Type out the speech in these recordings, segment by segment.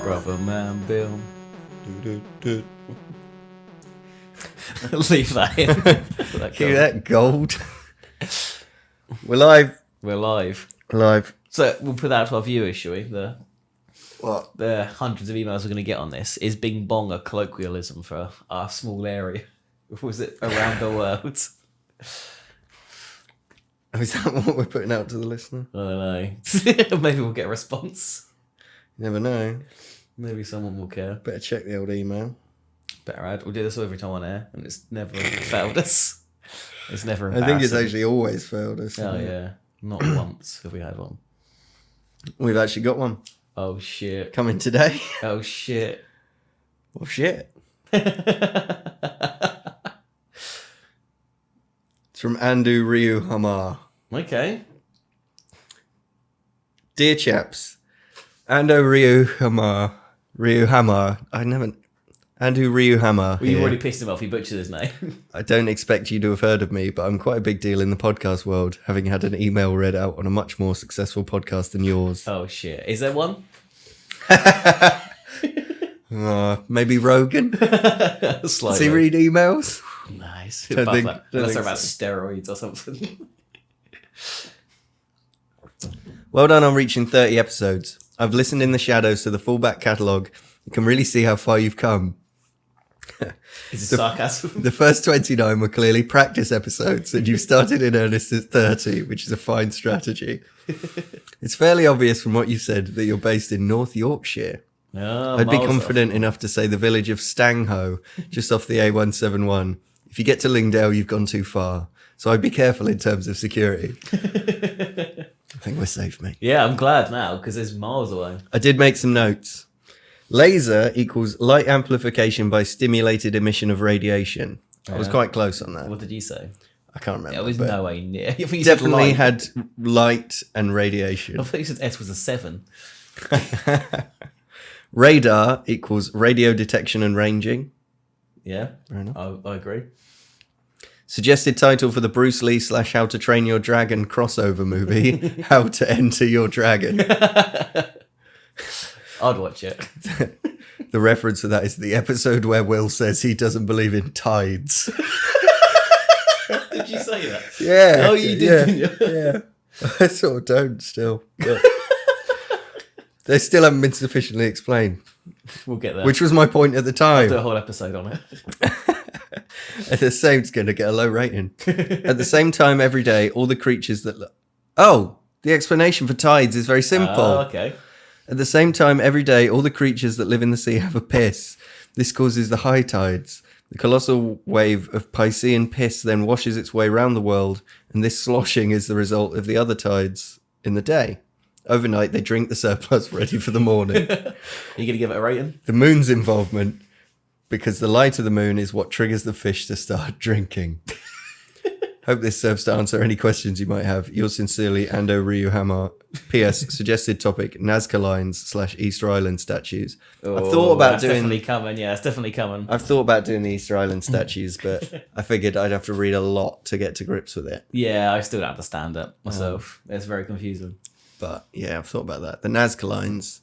Brother man Bill. Do, do, do. Leave that in. Hear that gold? We're live. We're live. Live. So we'll put that out to our viewers, shall we? What? The hundreds of emails we're going to get on this. Is Bing Bong a colloquialism for our small area? Or was it around the world? Oh, is that what we're putting out to the listener? I don't know. Maybe we'll get a response. You never know. Maybe someone will care. Better check the old email. Better add. We'll do this every time on air, and it's never failed us. It's never I think it's actually always failed us. Oh, yeah. Not once have we had one. We've actually got one. Oh, shit. Coming today. Oh, shit. Well, shit. It's from Andu Ryu Hamar. Okay. Dear chaps, Andu Ryu Hamar. Andu Ryu Hamar. Well, you've already pissed him off. You butchered his name. I don't expect you to have heard of me, but I'm quite a big deal in the podcast world, having had an email read out on a much more successful podcast than yours. Oh, shit. Is there one? Maybe Rogan? Does he read emails? Nice. Unless they're about steroids or something. Well done on reaching 30 episodes. I've listened in the shadows to the full back catalogue. You can really see how far you've come. Is it sarcasm? The first 29 were clearly practice episodes, and you've started in earnest at 30, which is a fine strategy. It's fairly obvious from what you said that you're based in North Yorkshire. Oh, I'd be confident enough to say the village of Stanghoe, just off the A171. If you get to Lingdale, you've gone too far. So I'd be careful in terms of security. I think we're safe, mate. Yeah, I'm glad now, because it's miles away. I did make some notes. Laser equals light amplification by stimulated emission of radiation. I was quite close on that. What did you say? I can't remember. It was no way near. You Definitely had light and radiation. I thought you said S was a 7. Radar equals radio detection and ranging. Yeah, Fair enough. I agree. Suggested title for the Bruce Lee / How to Train Your Dragon crossover movie, How to Enter Your Dragon. I'd watch it. The reference to that is the episode where Will says he doesn't believe in tides. Did you say that? Yeah. Oh, you did, didn't you? Yeah. I sort of don't still. But they still haven't been sufficiently explained. We'll get there. Which was my point at the I'll time. do a whole episode on it. At the same, it's going to get a low rating. At the same time, every day, all the creatures that... Oh, the explanation for tides is very simple. Oh, okay. At the same time, every day, all the creatures that live in the sea have a piss. This causes the high tides. The colossal wave of Piscean piss then washes its way around the world, and this sloshing is the result of the other tides in the day. Overnight, they drink the surplus ready for the morning. Are you going to give it a rating? The moon's involvement, because the light of the moon is what triggers the fish to start drinking. Hope this serves to answer any questions you might have. Yours sincerely, Ando Ryu Hamar. P.S. Suggested topic, Nazca Lines / Easter Island statues. Oh, I've thought about that's doing... definitely coming. Yeah, it's definitely coming. I've thought about doing the Easter Island statues, but I figured I'd have to read a lot to get to grips with it. Yeah, I still don't understand it myself. It's very confusing. But yeah, I've thought about that. The Nazca Lines,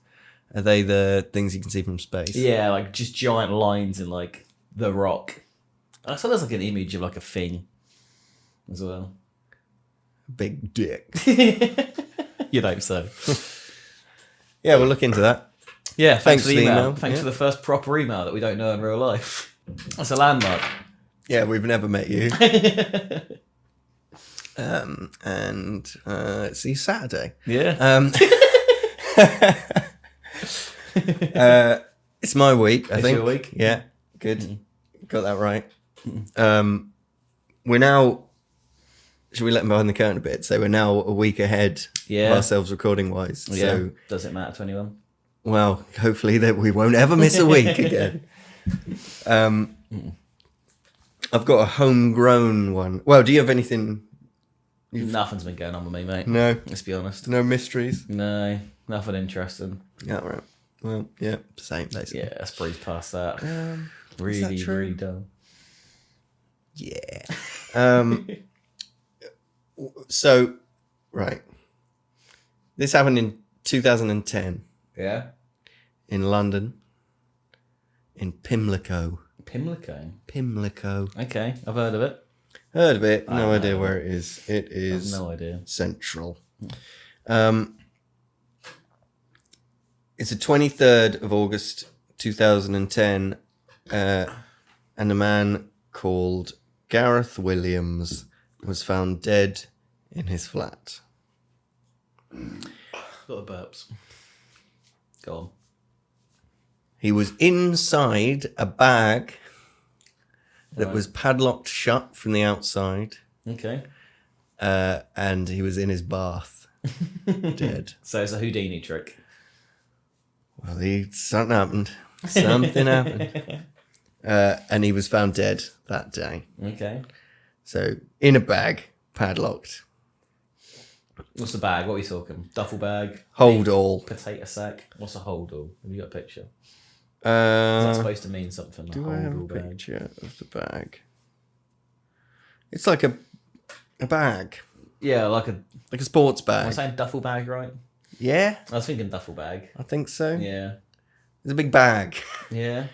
are they the things you can see from space? Yeah, like just giant lines in like the rock. I saw there's like an image of like a thing as well. Big dick. You'd hope so. Yeah, we'll look into that. Yeah, thanks for the email. email. Thanks Yeah. for the first proper email that we don't know in real life. That's a landmark. Yeah, we've never met you. See you Saturday. Yeah. It's my week, I It's think. your week? Yeah, good. Got that right. We're now... Should we let them behind the curtain a bit? So we're now a week ahead of ourselves recording-wise. Yeah. So, Does it matter to anyone? well, hopefully that we won't ever miss a week again. I've got a homegrown one. Well, do you have anything? Nothing's been going on with me, mate. No. Let's be honest. No mysteries? No, nothing interesting. Yeah, right. Well, yeah, same, basically. Yeah, let's breeze past that. Really, true? Really dull. Yeah. So, right. This happened in 2010. Yeah. in London, in Pimlico. Pimlico. Okay, I've heard of it. Heard of it. No idea where it is. It is no idea. central. It's the 23rd of August 2010, and a man called Gareth Williams was found dead in his flat. Got the burps. Go on. He was inside a bag that was padlocked shut from the outside. Okay. And he was in his bath, dead. So it's a Houdini trick. Well, something happened. Something happened. And he was found dead that day. Okay. So, in a bag, padlocked. What's the bag? What are we talking? Duffel bag? Hold all. Potato sack? What's a hold all? Have you got a picture? Is Uh, that supposed to mean something? do Hold I have a all bag? picture of the bag? It's like a bag. Yeah, like a... Like a sports Am I bag. saying duffel bag, right? Yeah, I was thinking duffel bag. I think so. Yeah. It's a big bag. Yeah.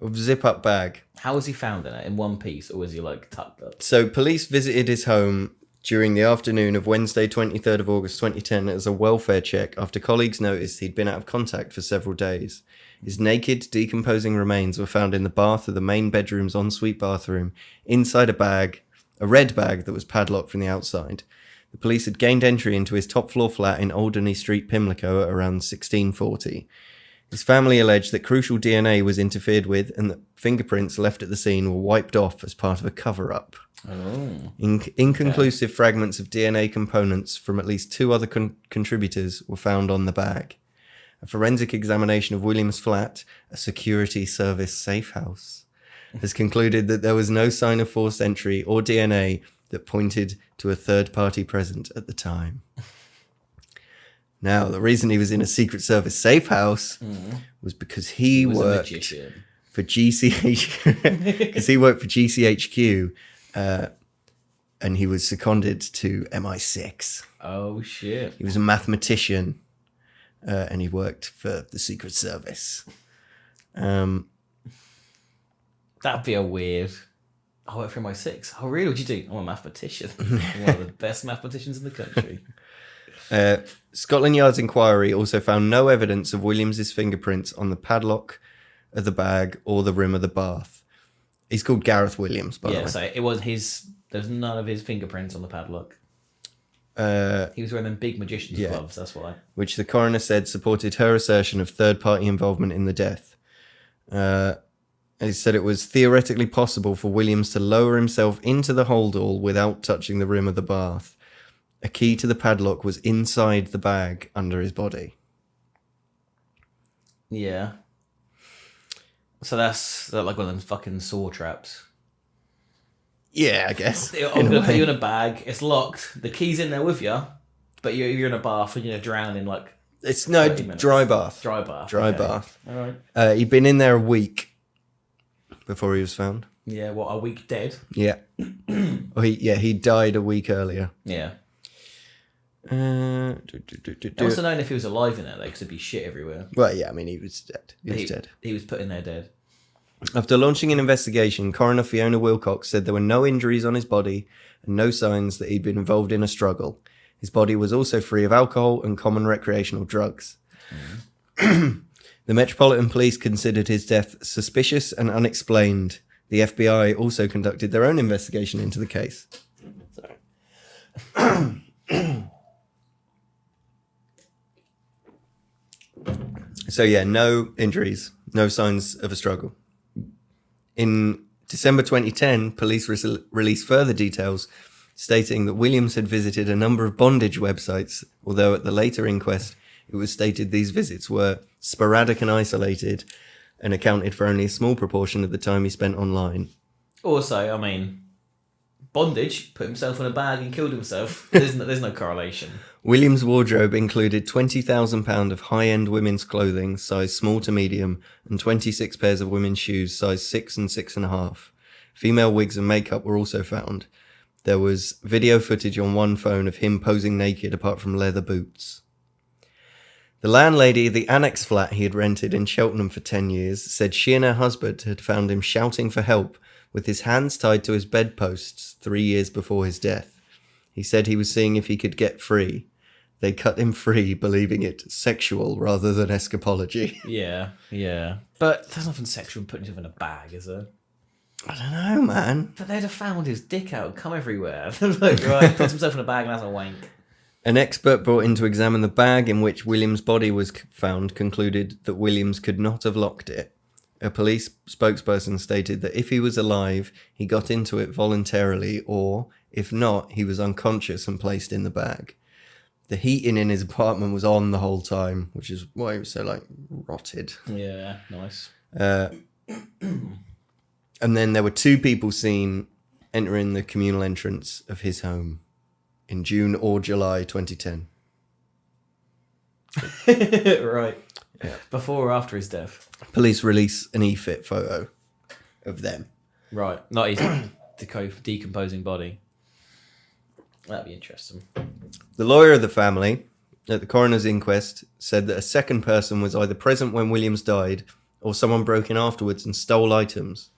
A zip-up bag. How was he found in it? In one piece? Or was he, like, tucked up? So police visited his home during the afternoon of Wednesday, 23rd of August 2010 as a welfare check after colleagues noticed he'd been out of contact for several days. His naked, decomposing remains were found in the bath of the main bedroom's ensuite bathroom, inside a red bag that was padlocked from the outside. The police had gained entry into his top-floor flat in Alderney Street, Pimlico at around 1640. His family alleged that crucial DNA was interfered with and that fingerprints left at the scene were wiped off as part of a cover-up. Oh. Inconclusive fragments of DNA components from at least two other contributors were found on the bag. A forensic examination of Williams' flat, a security service safe house, has concluded that there was no sign of forced entry or DNA that pointed to a third party present at the time. Now, the reason he was in a Secret Service safe house was because he was worked a magician. for GCHQ, because he worked for GCHQ, and he was seconded to MI6. Oh, shit. He was a mathematician, and he worked for the Secret Service. That'd be a weird... I work for MI6. Oh, really? What'd you do? I'm a mathematician. I'm one of the best mathematicians in the country. Scotland Yard's inquiry also found no evidence of Williams's fingerprints on the padlock of the bag or the rim of the bath. He's called Gareth Williams, by the way. Yeah, so it was his... There's none of his fingerprints on the padlock. He was wearing them big magician's gloves, that's why. Which the coroner said supported her assertion of third-party involvement in the death. He said it was theoretically possible for Williams to lower himself into the holdall without touching the rim of the bath. A key to the padlock was inside the bag under his body. Yeah. So that's like one of them fucking saw traps. Yeah, I guess. I'm going to put you in a bag, it's locked, the key's in there with you, but you're in a bath and you're drowning like... It's no dry bath. Dry bath. Dry okay. bath. All right. He'd been in there a week before he was found. Yeah, what, a week dead? Yeah. He died a week earlier. Yeah. I I must have known if he was alive in there, though, because there'd be shit everywhere. Well, yeah, I mean, he was dead. He was put in there dead. After launching an investigation, Coroner Fiona Wilcox said there were no injuries on his body and no signs that he'd been involved in a struggle. His body was also free of alcohol and common recreational drugs. The Metropolitan Police considered his death suspicious and unexplained. The FBI also conducted their own investigation into the case. Sorry. So yeah, no injuries, no signs of a struggle. In December 2010, police released further details stating that Williams had visited a number of bondage websites, although at the later inquest it was stated these visits were sporadic and isolated and accounted for only a small proportion of the time he spent online. Also, I mean, bondage, put himself in a bag and killed himself. There's no correlation. Williams' wardrobe included £20,000 of high-end women's clothing, size small to medium, and 26 pairs of women's shoes, size 6 and 6.5. Female wigs and makeup were also found. There was video footage on one phone of him posing naked apart from leather boots. The landlady of the annex flat he had rented in Cheltenham for 10 years said she and her husband had found him shouting for help with his hands tied to his bedposts 3 years before his death. He said he was seeing if he could get free. They cut him free, believing it sexual rather than escapology. Yeah. But there's nothing sexual in putting yourself in a bag, is there? I don't know, man. But they'd have found his dick out and come everywhere. Like, right, puts himself in a bag and has a wank. An expert brought in to examine the bag in which Williams' body was found concluded that Williams could not have locked it. A police spokesperson stated that if he was alive, he got into it voluntarily, or, if not, he was unconscious and placed in the bag. The heating in his apartment was on the whole time, which is why he was so, rotted. Yeah, nice. And then there were 2 people seen entering the communal entrance of his home in June or July 2010. Right. Yeah. Before or after his death? Police release an EFIT photo of them. Right. Not his decomposing body. That'd be interesting. The lawyer of the family at the coroner's inquest said that a second person was either present when Williams died or someone broke in afterwards and stole items.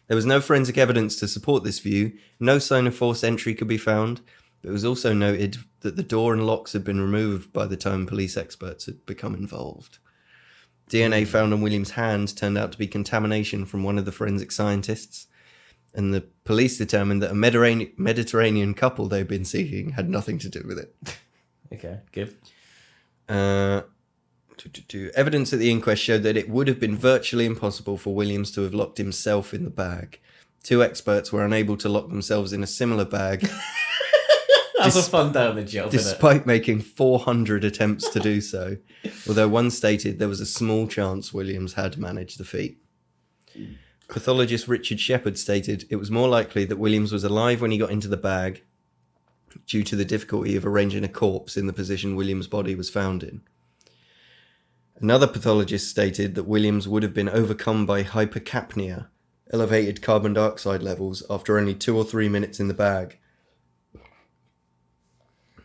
There was no forensic evidence to support this view, no sign of forced entry could be found, but it was also noted that the door and locks had been removed by the time police experts had become involved. DNA found on Williams' hand turned out to be contamination from one of the forensic scientists, and the police determined that a Mediterranean couple they'd been seeking had nothing to do with it. Okay, good. Evidence at the inquest showed that it would have been virtually impossible for Williams to have locked himself in the bag. 2 experts were unable to lock themselves in a similar bag. That's a fun day on the job, isn't it? Despite making 400 attempts to do so, although one stated there was a small chance Williams had managed the feat. Pathologist Richard Shepherd stated it was more likely that Williams was alive when he got into the bag due to the difficulty of arranging a corpse in the position Williams' body was found in. Another pathologist stated that Williams would have been overcome by hypercapnia, elevated carbon dioxide levels, after only 2 or 3 minutes in the bag.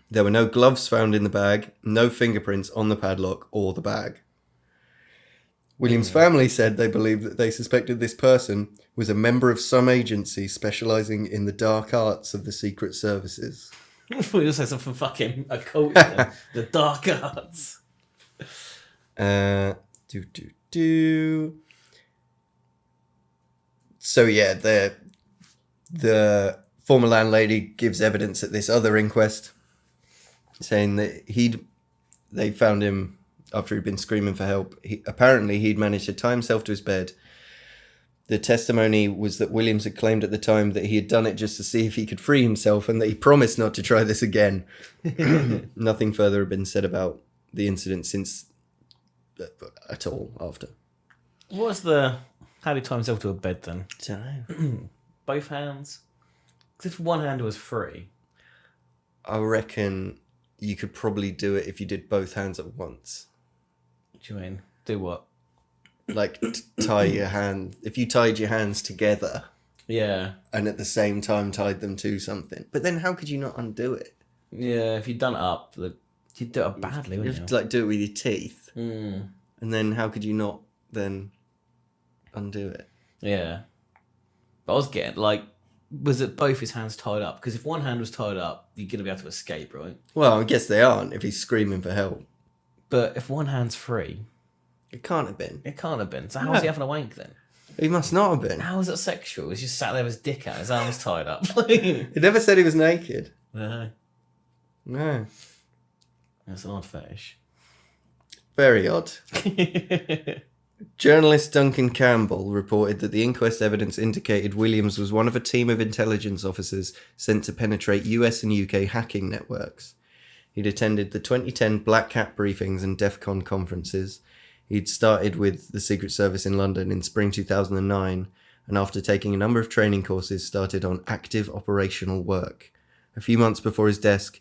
There were no gloves found in the bag, no fingerprints on the padlock or the bag. Williams' family said they believed that they suspected this person was a member of some agency specialising in the dark arts of the secret services. I thought you were saying something fucking occult. The dark arts. So yeah, the former landlady gives evidence at this other inquest, saying that they found him after he'd been screaming for help. Apparently he'd managed to tie himself to his bed. The testimony was that Williams had claimed at the time that he had done it just to see if he could free himself, and that he promised not to try this again. Nothing further had been said about the incident since at all after. How did he tie himself to a bed then? I don't know. Both hands? Because if one hand was free. I reckon you could probably do it if you did both hands at once. What do you mean? Do what? Like tie your hand. If you tied your hands together. Yeah. And at the same time tied them to something. But then how could you not undo it? Yeah, if you'd done it up, you'd do it badly, wouldn't you? You'd have to do it with your teeth. Mm. And then how could you not then undo it? Yeah. But I was getting, was it both his hands tied up? Because if one hand was tied up, you're going to be able to escape, right? Well, I guess they aren't if he's screaming for help. But if one hand's free... It can't have been. It can't have been. So how was he having a wank then? He must not have been. How was it sexual? He's just sat there with his dick out, his arms tied up. He never said he was naked. No. No. That's an odd fetish. Very odd. Journalist Duncan Campbell reported that the inquest evidence indicated Williams was one of a team of intelligence officers sent to penetrate US and UK hacking networks. He'd attended the 2010 Black Hat briefings and DEF CON conferences. He'd started with the Secret Service in London in spring 2009, and after taking a number of training courses, started on active operational work. A few months before his death,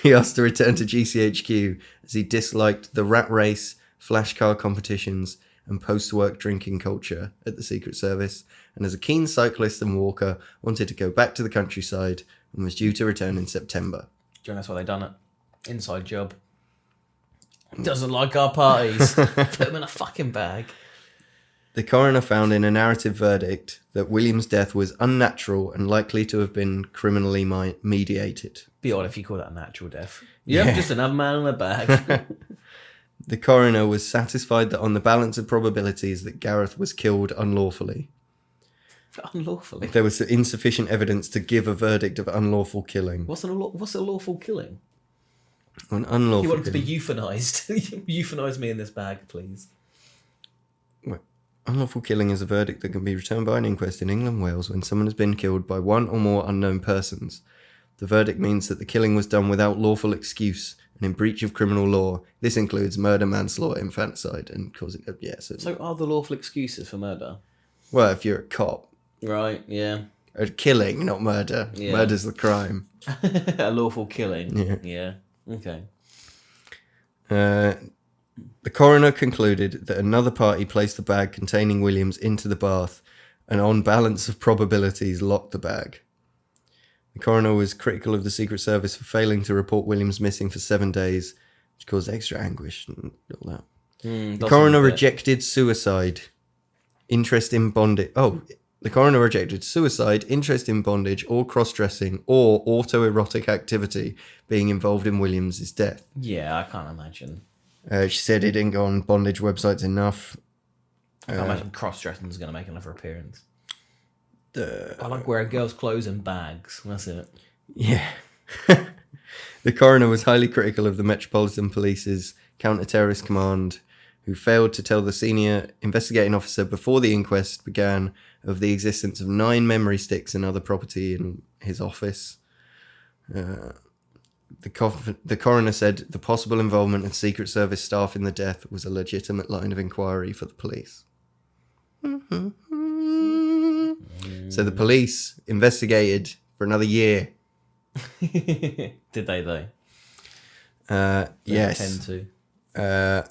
he asked to return to GCHQ as he disliked the rat race, flashcard competitions, and post-work drinking culture at the Secret Service, and as a keen cyclist and walker, wanted to go back to the countryside and was due to return in September. you know that's why they done it? Inside job. Doesn't like our parties. Put them in a fucking bag. The coroner found in a narrative verdict that Williams' death was unnatural and likely to have been criminally mediated. Be odd if you call that a natural death. Yep, just another man in a bag. The coroner was satisfied that on the balance of probabilities that Gareth was killed unlawfully. Unlawfully? There was insufficient evidence to give a verdict of unlawful killing. What's a lawful killing? An unlawful He wanted to be killing. euthanized. Euthanize me in this bag, please. Unlawful killing is a verdict that can be returned by an inquest in England and Wales when someone has been killed by one or more unknown persons. The verdict means that the killing was done without lawful excuse and in breach of criminal law. This includes murder, manslaughter, infanticide, and causing... So are the lawful excuses for murder? Well, if you're a cop... Right, yeah. A killing, not murder. Yeah. Murder's the crime. A lawful killing. Yeah. Yeah. Okay. The coroner concluded that another party placed the bag containing Williams into the bath and on balance of probabilities locked the bag. The coroner was critical of the Secret Service for failing to report Williams missing for 7 days, which caused extra anguish and all that. The coroner rejected suicide, interest in bondage. The coroner rejected suicide, interest in bondage, or cross-dressing, or autoerotic activity being involved in Williams' death. Yeah, I can't imagine. She said he didn't go on bondage websites enough. I can't imagine cross-dressing is going to make another appearance. The I like wearing girls' clothes in bags. That's it. Yeah. The coroner was highly critical of the Metropolitan Police's counter-terrorist command, who failed to tell the senior investigating officer before the inquest began of the existence of 9 memory sticks and other property in his office. The coroner said the possible involvement of Secret Service staff in the death was a legitimate line of inquiry for the police. So the police investigated for another year. Did they though? Yes. Tend to.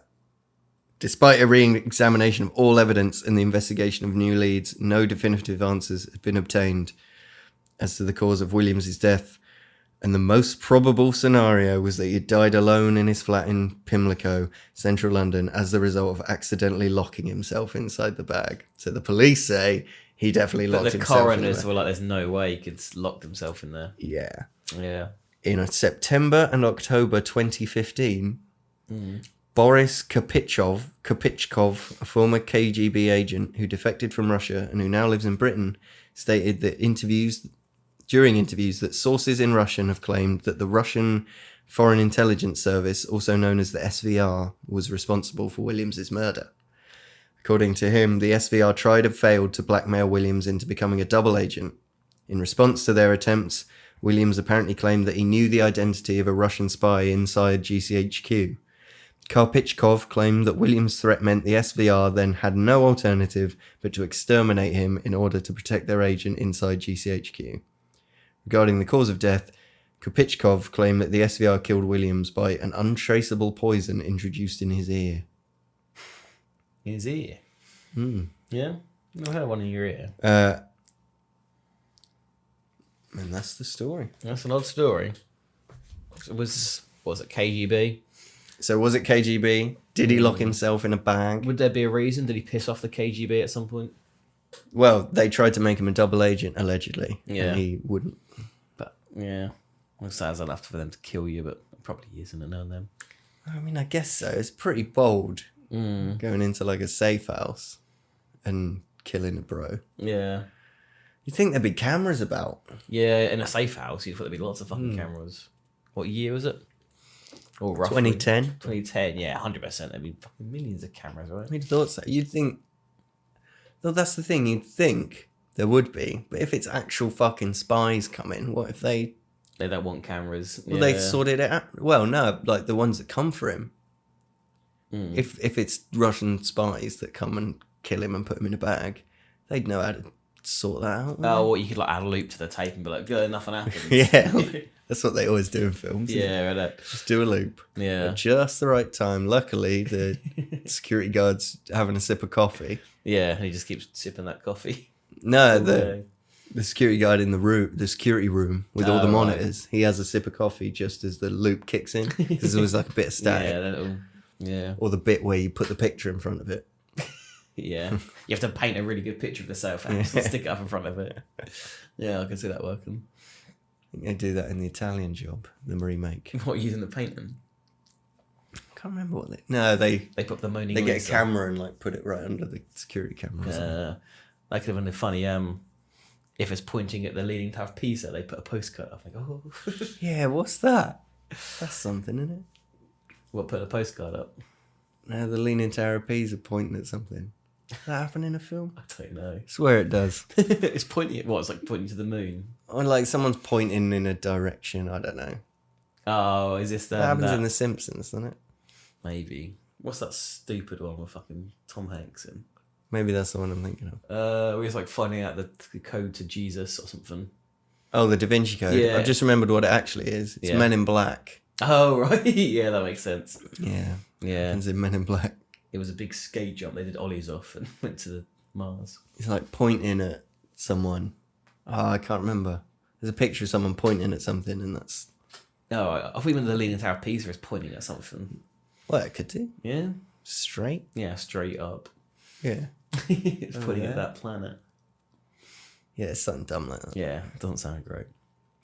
Despite a re-examination of all evidence and the investigation of new leads, no definitive answers had been obtained as to the cause of Williams' death, and the most probable scenario was that he had died alone in his flat in Pimlico, central London, as the result of accidentally locking himself inside the bag. So the police say he definitely locked himself in there. But the coroners were like, there's no way he could lock himself in there. Yeah. Yeah. In September and October 2015, Boris Kapichkov, a former KGB agent who defected from Russia and who now lives in Britain, stated that during interviews that sources in Russian have claimed that the Russian Foreign Intelligence Service, also known as the SVR, was responsible for Williams' murder. According to him, the SVR tried and failed to blackmail Williams into becoming a double agent. In response to their attempts, Williams apparently claimed that he knew the identity of a Russian spy inside GCHQ. Karpichkov claimed that Williams' threat meant the SVR then had no alternative but to exterminate him in order to protect their agent inside GCHQ. Regarding the cause of death, Karpichkov claimed that the SVR killed Williams by an untraceable poison introduced in his ear. His ear? Yeah? I had one in your ear. And that's the story. That's an odd story. Was it KGB? So was it KGB? Did he lock himself in a bag? Would there be a reason? Did he piss off the KGB at some point? Well, they tried to make him a double agent, allegedly. Yeah. And he wouldn't. But, yeah. Well, it sounds enough for them to kill you, but it probably isn't it now and then. I mean, I guess so. It's pretty bold going into like a safe house and killing a bro. Yeah. You'd think there'd be cameras about. Yeah, in a safe house, you'd thought there'd be lots of fucking cameras. What year was it? Or roughly? 2010. 2010, yeah, 100%. There'd be fucking millions of cameras, right? You'd thought so. You'd think... Well, that's the thing. You'd think there would be. But if it's actual fucking spies coming, what if they... They don't want cameras. Well, they sorted it out. Well, no, like the ones that come for him. If it's Russian spies that come and kill him and put him in a bag, they'd know how to sort that out. Oh, well, you could like add a loop to the tape and be like, good, nothing happens. Yeah, that's what they always do in films. Yeah, right. Just do a loop. Yeah. At just the right time. Luckily, the security guard's having a sip of coffee. Yeah, and he just keeps sipping that coffee. No, The security guard in the security room with all the Oh, right. monitors. He has a sip of coffee just as the loop kicks in. Because there was like a bit of static. Yeah, yeah. Or the bit where you put the picture in front of it. Yeah. You have to paint a really good picture of the safe house and stick it up in front of it. Yeah, I can see that working. I think they do that in The Italian Job, the remake. What, using the painting? I can't remember what they... No, they They put the Mona get a Lisa. camera and like put it right under the security camera. Or something. That could have been a funny... if it's pointing at the Leaning Tower of Pisa, they put a postcard up. Like, oh. Yeah, what's that? That's something, isn't it? What, put a postcard up? No, the Leaning Tower of Pisa pointing at something. Does that happen in a film? I don't know. I swear it does. It's pointing at what? It's like pointing to the moon. Or like someone's pointing in a direction. I don't know. Oh, is this the... That happens in The Simpsons, doesn't it? Maybe. What's that stupid one with fucking Tom Hanks in? Maybe that's the one I'm thinking of. Where he's like finding out the code to Jesus or something. Oh, the Da Vinci Code. Yeah. I just remembered what it actually is. It's Yeah. Men in Black. Oh, right. Yeah, that makes sense. Yeah. Yeah. Happens in Men in Black. It was a big skate jump. They did ollies off and went to the Mars. It's like pointing at someone. Oh, I can't remember. There's a picture of someone pointing at something, and that's... Oh, I thought even the Leaning Tower of Pisa is pointing at something. Well, it could do. Yeah? Straight. Yeah, straight up. Yeah. It's pointing yeah. at that planet. Yeah, it's something dumb like that. Yeah, doesn't sound great.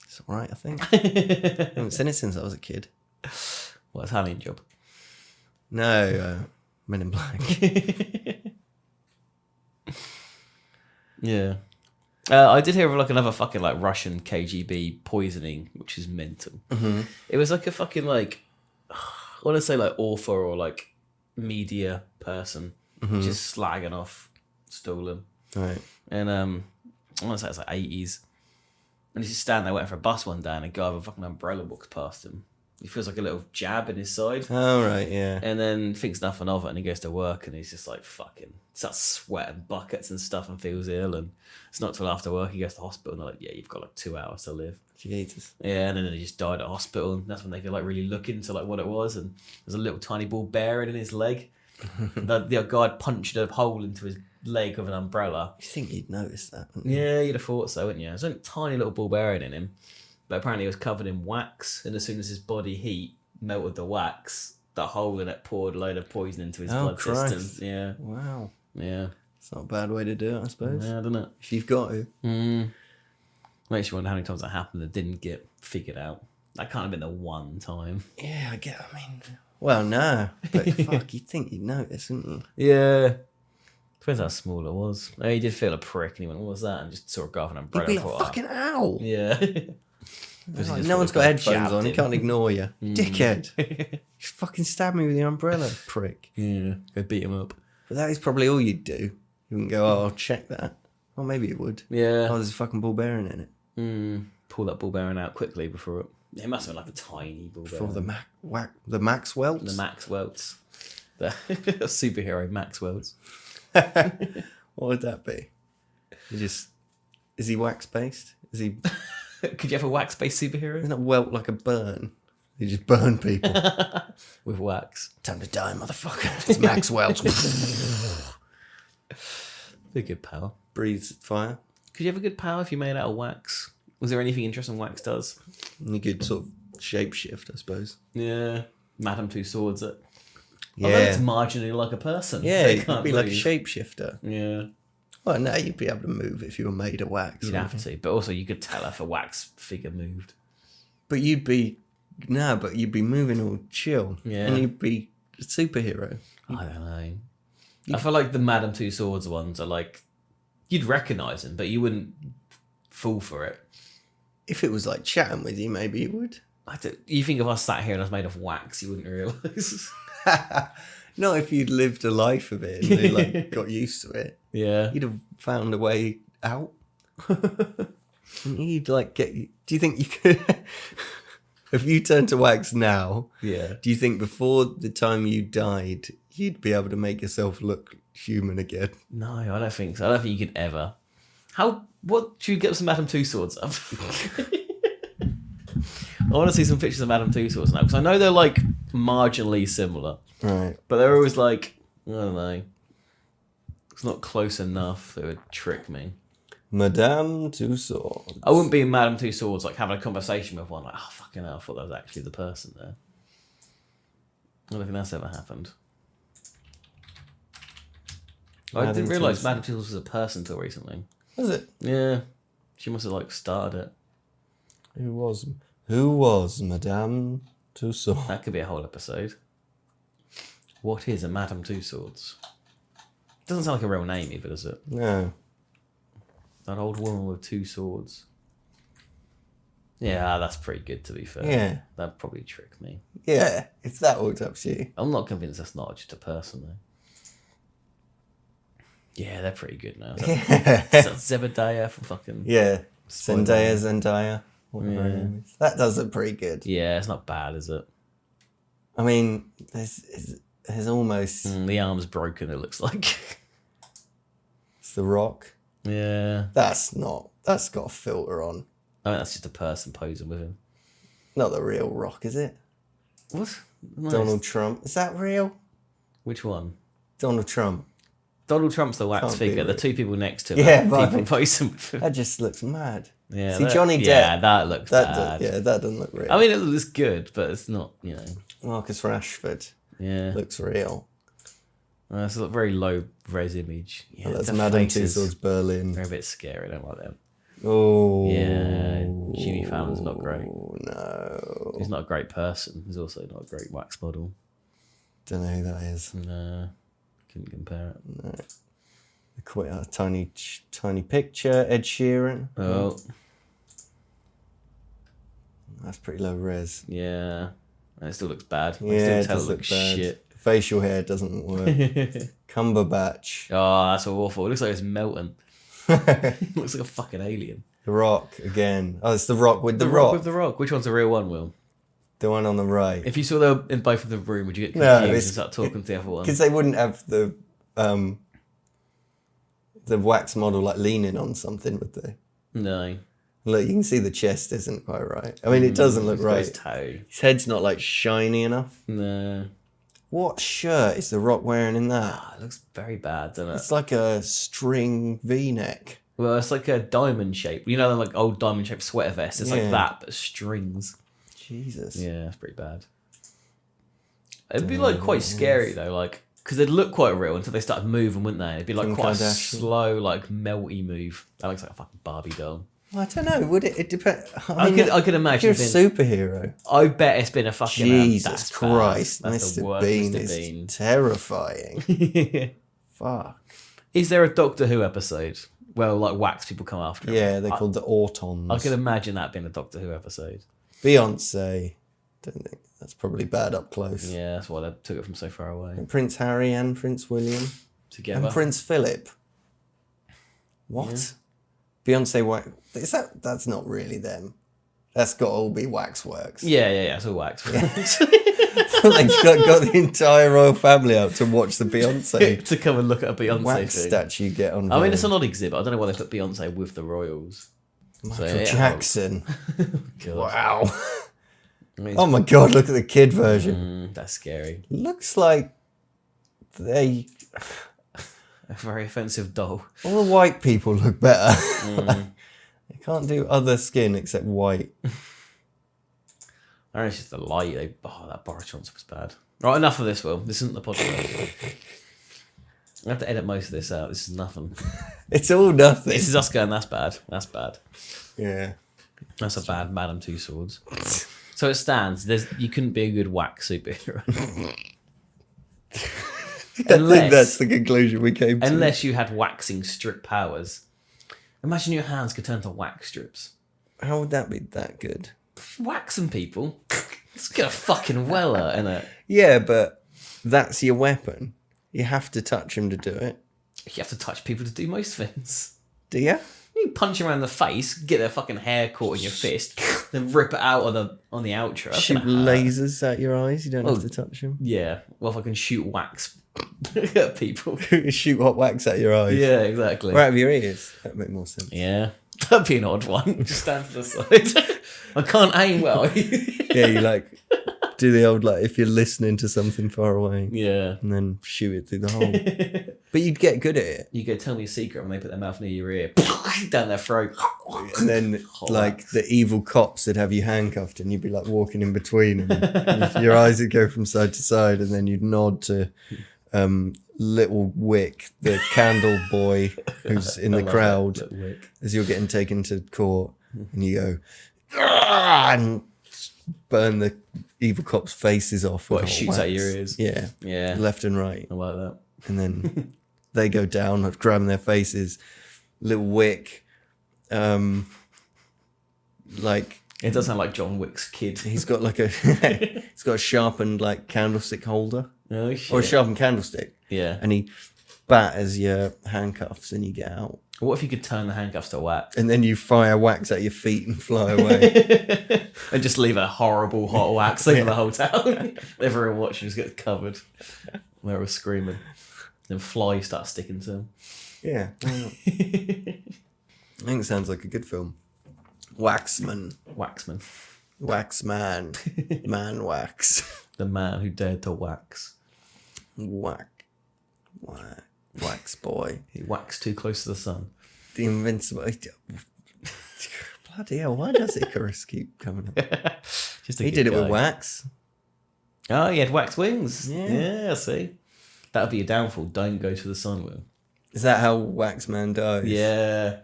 It's alright, I think. I haven't seen it since I was a kid. What, Italian Job? No, Men in Black. Yeah. I did hear of like another fucking like Russian KGB poisoning, which is mental. Mm-hmm. It was like a fucking like, I want to say like author or like media person just slagging off Stalin. Right. And I want to say it's like 80s. And he's just standing there waiting for a bus one day and a guy with a fucking umbrella walks past him. He feels like a little jab in his side. Oh, right, yeah. And then thinks nothing of it and he goes to work and he's just like fucking starts sweating buckets and stuff and feels ill. And it's not till after work he goes to the hospital and they're like, yeah, you've got like 2 hours to live. Jesus. Yeah, and then he just died at hospital and that's when they could like really look into like what it was. And there's a little tiny ball bearing in his leg. the guy had punched a hole into his leg with an umbrella. You think you'd notice that, wouldn't you? Yeah, you'd have thought so, wouldn't you? There's a tiny little ball bearing in him. But apparently it was covered in wax, and as soon as his body heat melted the wax, the hole in it poured a load of poison into his blood system. Yeah. Wow. Yeah. It's not a bad way to do it, I suppose. Yeah, doesn't it? If you've got to. Makes you wonder how many times that happened that didn't get figured out. That can't have been the one time. Yeah, I mean... Well, no. But fuck, you'd think you'd notice, wouldn't you? Yeah. Depends how small it was. He did feel a prick and he went, what was that? And just saw a guy with an umbrella. You'd be and like, thought, fucking ow! Yeah. Like, no one's got headphones on, he can't ignore you. Dickhead. You fucking stabbed me with your umbrella, prick. Yeah, go beat him up. But that is probably all you'd do. You wouldn't go, oh, I'll check that. Or maybe it would. Yeah. Oh, there's a fucking ball bearing in it. Pull that ball bearing out quickly before it... It must have been like a tiny ball bearing. For the Maxwells? The Maxwells. The superhero Maxwells. What would that be? Is he wax based? Is he? Could you have a wax-based superhero? Isn't it welt like a burn? You just burn people. With wax. Time to die, motherfucker. It's Maxwell's. Be a good power. Breathes fire. Could you have a good power if you made out of wax? Was there anything interesting wax does? And you could sort of shapeshift, I suppose. Yeah. Madame Two Swords it. Yeah. Although it's marginally like a person. Yeah, They you'd can't be like a move. shapeshifter. Yeah. Well, no, you'd be able to move if you were made of wax. You'd have to. But also you could tell if a wax figure moved. But you'd be moving all chill. Yeah. And you'd be a superhero. I don't know. I feel like the Madame Two Swords ones are like... You'd recognise them, but you wouldn't fall for it. If it was like chatting with you, maybe you would. You think if I sat here and I was made of wax, you wouldn't realise. Not if you'd lived a life of it and you like got used to it. Yeah. You'd have found a way out. And you'd like get. Do you think you could? If you turned to wax now, Yeah. do you think before the time you died, you'd be able to make yourself look human again? No, I don't think so. I don't think you could ever. What should we get some Madame Two Swords up? I want to see some pictures of Madame Two Swords now because I know they're like marginally similar, Right. but they're always like I don't know. It's not close enough. They would trick me. Madame Tussauds. I wouldn't be in Madame Tussauds like having a conversation with one like, oh fucking hell, I thought that was actually the person there. I don't think that's ever happened. I didn't realise Madame Tussauds was a person till recently. Was it? Yeah. She must have like started it. Who was Madame Tussauds? That could be a whole episode. What is a Madame Tussauds? Doesn't sound like a real name either, does it? No. That old woman with two swords. Yeah, that's pretty good to be fair. Yeah. That'd probably trick me. Yeah, if that walked up to you. I'm not convinced that's not just a person though. Yeah, they're pretty good now. Is that Zebediah from fucking... Yeah. Spoiler. Zendaya. Whatever her name is. That does look pretty good. Yeah, it's not bad, is it? I mean, there's almost... The arm's broken, it looks like. It's The Rock. Yeah. That's got a filter on. I mean, that's just a person posing with him. Not the real Rock, is it? What? Nice. Donald Trump. Is that real? Which one? Donald Trump. Donald Trump's the wax Can't be figure. The real. two people next to him. Yeah, People but- posing with him. That just looks mad. Yeah, See, that, Johnny Depp. Yeah, that looks bad. that doesn't look real. I mean, it looks good, but it's not, you know. Marcus Rashford Yeah. looks real. It's a very low res image. Yeah, Oh, that's the Madame faces, Tussauds Berlin. they're a bit scary. I don't like them. Oh. Yeah, Jimmy Fallon's not great. Oh, no. He's not a great person. He's also not a great wax model. Don't know who that is. No, couldn't compare it. No. Quite a tiny picture. Ed Sheeran. Oh, That's pretty low res. yeah. And it still looks bad. I Yeah, can it still tell does it look looks bad. shit. Facial hair doesn't work. Cumberbatch. Oh, that's awful. It looks like it's melting. It looks like a fucking alien. The Rock again. Oh, it's The Rock with The Rock Rock. with the Rock. Which one's the real one, Will? The one on the right. If you saw them in both of the room, would you get No, confused it's- and start talking to the other one? Because they wouldn't have the wax model like leaning on something, would they? No. Look, you can see the chest isn't quite right. I mean, it doesn't look It's got right. his toe. His head's not like shiny enough. No. What shirt is The Rock wearing in that? Ah, it looks very bad, doesn't it? It's like a string V-neck. Well, it's like a diamond shape. You know, like old diamond shaped sweater vest. It's Yeah. like that, but strings. Jesus. Yeah, it's pretty bad. It'd be like quite scary though, like because they'd look quite real until they started moving, wouldn't they? It'd be like Kim quite a Kardashian. slow, like melty move. That looks like a fucking Barbie doll. I don't know. Would it? It depends. I could imagine. You're a superhero. I bet it's been a fucking. Jesus that's Christ, bad. That's the Mr. worst Bean Mr. is Bean. terrifying. Fuck. Is there a Doctor Who episode? Well, like wax people come after him. Yeah, they're called the Autons. I could imagine that being a Doctor Who episode. Beyonce. Don't think that's probably bad up close. Yeah, that's why they took it from so far away. And Prince Harry and Prince William Together. and Prince Philip. What? Beyonce wax? Is that? That's not really them. That's got to all be waxworks. Yeah, it's all wax. They've got the entire royal family out to watch the Beyonce to come and look at a Beyonce wax thing. statue get on. I mean, it's an odd exhibit. I don't know why they put Beyonce with the royals. Michael So, yeah. Jackson. God. Wow. I mean, Oh my god, look at the kid version. that's scary. Looks like they A very offensive doll. all the white people look better. They can't do other skin except white. I don't know, it's just the light. That Boris Johnson was bad. Right, enough of this, Will. This isn't the podcast. I have to edit most of this out. This is nothing. It's all nothing. This is us going, that's bad. That's bad. Yeah. That's a bad Madame Tussauds. So it stands. You couldn't be a good wax superhero. I think that's the conclusion we came to. Unless you had waxing strip powers. Imagine your hands could turn to wax strips. How would that be that good? Waxing people? It's got a fucking weller in it. Yeah, but that's your weapon. You have to touch them to do it. You have to touch people to do most things. Do you? You can punch them around the face, get their fucking hair caught in your fist, then rip it out on the outro. That's Shoot gonna hurt. lasers at your eyes. You don't have to touch them. Yeah. Well, if I can shoot wax at people. Shoot hot wax at your eyes. Yeah, exactly. Or out of your ears. That'd make more sense. Yeah. That'd be an odd one. Just stand to the side. I can't aim well. Yeah, you like do the old like if you're listening to something far away Yeah. and then shoot it through the hole. But you'd get good at it. You go tell me a secret when they put their mouth near your ear, down their throat. And then, like, the evil cops would have you handcuffed and you'd be, like, walking in between them. Your eyes would go from side to side and then you'd nod to Little Wick, the candle boy who's in the crowd as you're getting taken to court. And you go, and burn the evil cops' faces off. What, shoots out your ears? Yeah. Yeah. Left and right. I like that. And then they go down, grabbing their faces. Little Wick, like... It does sound like John Wick's kid. He's got like he's got a sharpened like candlestick holder. Oh, shit. Or a sharpened candlestick. Yeah. And he batters your handcuffs and you get out. What if you could turn the handcuffs to wax? And then you fire wax at your feet and fly away. And just leave a horrible hot wax over the whole town. Everyone watching just gets covered. They were screaming. Then flies start sticking to them. Yeah. Why not? I think it sounds like a good film. Waxman. Waxman. Waxman. Man wax. The man who dared to wax. Wax boy. He waxed too close to the sun. The invincible. Bloody hell, why does Icarus keep coming up? He did it with wax. Oh, he had wax wings. Yeah. See? That would be a downfall. Don't go to the sun, Will. Is that how Waxman dies? Yeah.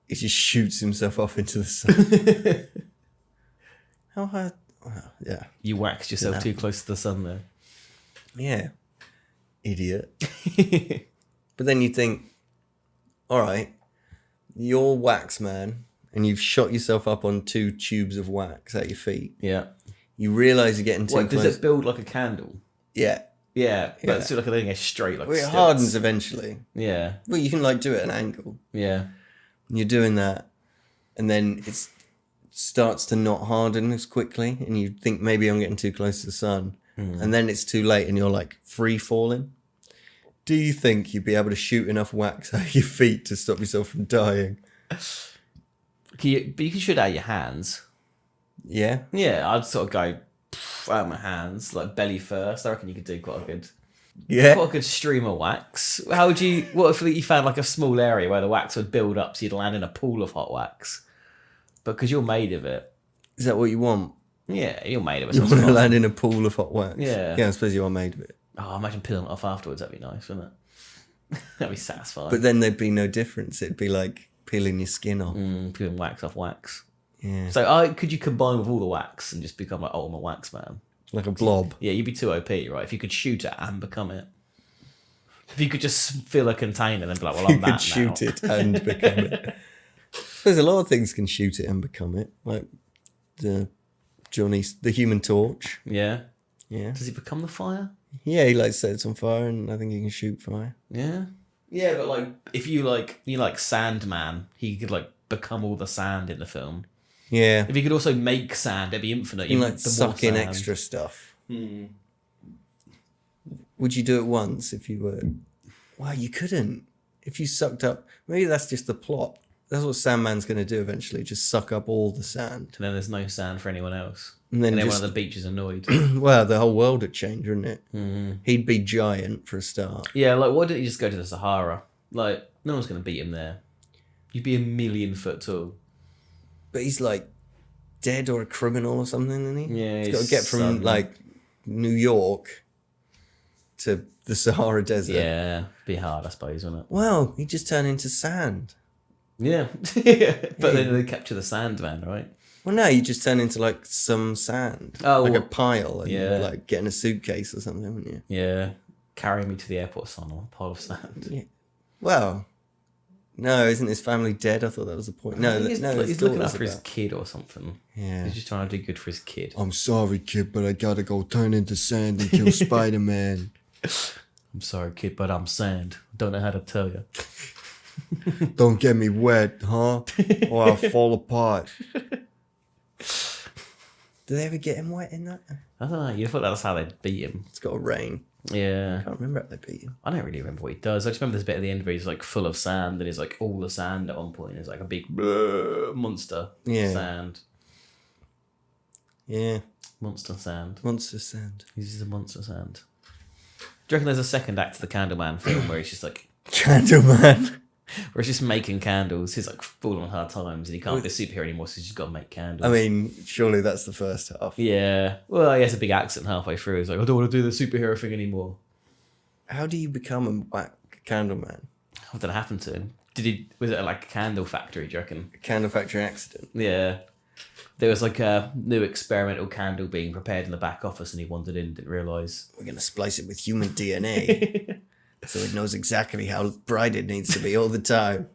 He just shoots himself off into the sun. How hard? Well, yeah. You waxed yourself too close to the sun there. Yeah. Idiot. But then you think, all right, you're Waxman and you've shot yourself up on 2 tubes of wax at your feet. Yeah. You realise you're getting too close. Does it build like a candle? Yeah. Yeah, but it's like a thing straight, like well, it stilts. hardens eventually. Yeah. Well, you can like do it at an angle. Yeah. And you're doing that, and then it starts to not harden as quickly, and you think maybe I'm getting too close to the sun, and then it's too late, and you're like free falling. Do you think you'd be able to shoot enough wax out your feet to stop yourself from dying? But you can shoot out your hands. Yeah. Yeah, I'd sort of go out my hands, like belly first. I reckon you could do quite a good stream of wax. How would you? What if you found like a small area where the wax would build up, so you'd land in a pool of hot wax? But because you're made of it. Is that what you want? Yeah, you're made of it. You want to land in a pool of hot wax? Yeah. Yeah, I suppose you are made of it. Oh, imagine peeling it off afterwards. That'd be nice, wouldn't it? That'd be satisfying. But then there'd be no difference. It'd be like peeling your skin off. Peeling wax off wax. Yeah. So could you combine with all the wax and just become like ultimate wax man? Like a blob. Yeah, you'd be too OP, right? If you could shoot it and become it. If you could just fill a container and then be like, well, I'm you that could now. shoot it and become it. There's a lot of things can shoot it and become it. Like the Human Torch. Yeah. Yeah. Does he become the fire? Yeah, he like sets on fire and I think he can shoot fire. Yeah. Yeah, but like if you like Sandman, he could like become all the sand in the film. Yeah. If you could also make sand, it'd be infinite. You can like suck in extra stuff. Would you do it once if you were... Wow, you couldn't. If you sucked up... Maybe that's just the plot. That's what Sandman's going to do eventually. Just suck up all the sand. And then there's no sand for anyone else. And then one of the beach is annoyed. Well, the whole world would change, wouldn't it? He'd be giant for a start. Yeah, like why didn't he just go to the Sahara? Like, no one's going to beat him there. You'd be 1,000,000 foot tall. But he's like dead or a criminal or something, isn't he? Yeah, he's got to get from like New York to the Sahara Desert. Yeah, be hard, I suppose, wouldn't it? Well, he'd just turn into sand. Yeah, but then they capture the Sandman, right? Well, no, you just turn into like some sand, like a pile, and you're like getting a suitcase or something, wouldn't you? Yeah, carry me to the airport, son, on a pile of sand. Yeah. Well, no, isn't his family dead? I thought that was the point. No, he's looking after his kid or something. Yeah, he's just trying to do good for his kid. I'm sorry, kid, but I gotta go turn into sand and kill Spider-Man. I'm sorry, kid, but I'm sand. Don't know how to tell you. Don't get me wet, huh? Or I'll fall apart. Did they ever get him wet in that? I don't know. You thought that's how they beat him. It's got to rain. Yeah. I can't remember how they beat him. I don't really remember what he does. I just remember there's a bit at the end where he's like full of sand and he's like all the sand at one point. It's like a big monster sand. Yeah. Monster sand. Monster sand. He's just a monster sand. Do you reckon there's a second act to the Candleman film where he's just like, Candleman. where he's just making candles? He's like falling on hard times and he can't be a superhero anymore, so he's just got to make candles. I mean, surely that's the first half. Yeah. Well, he has a big accent halfway through. He's like, I don't want to do the superhero thing anymore. How do you become a whack candleman? What did happen to him? Was it like a candle factory, do you reckon? A candle factory accident. Yeah. There was like a new experimental candle being prepared in the back office and he wandered in and didn't realise. We're going to splice it with human DNA so it knows exactly how bright it needs to be all the time.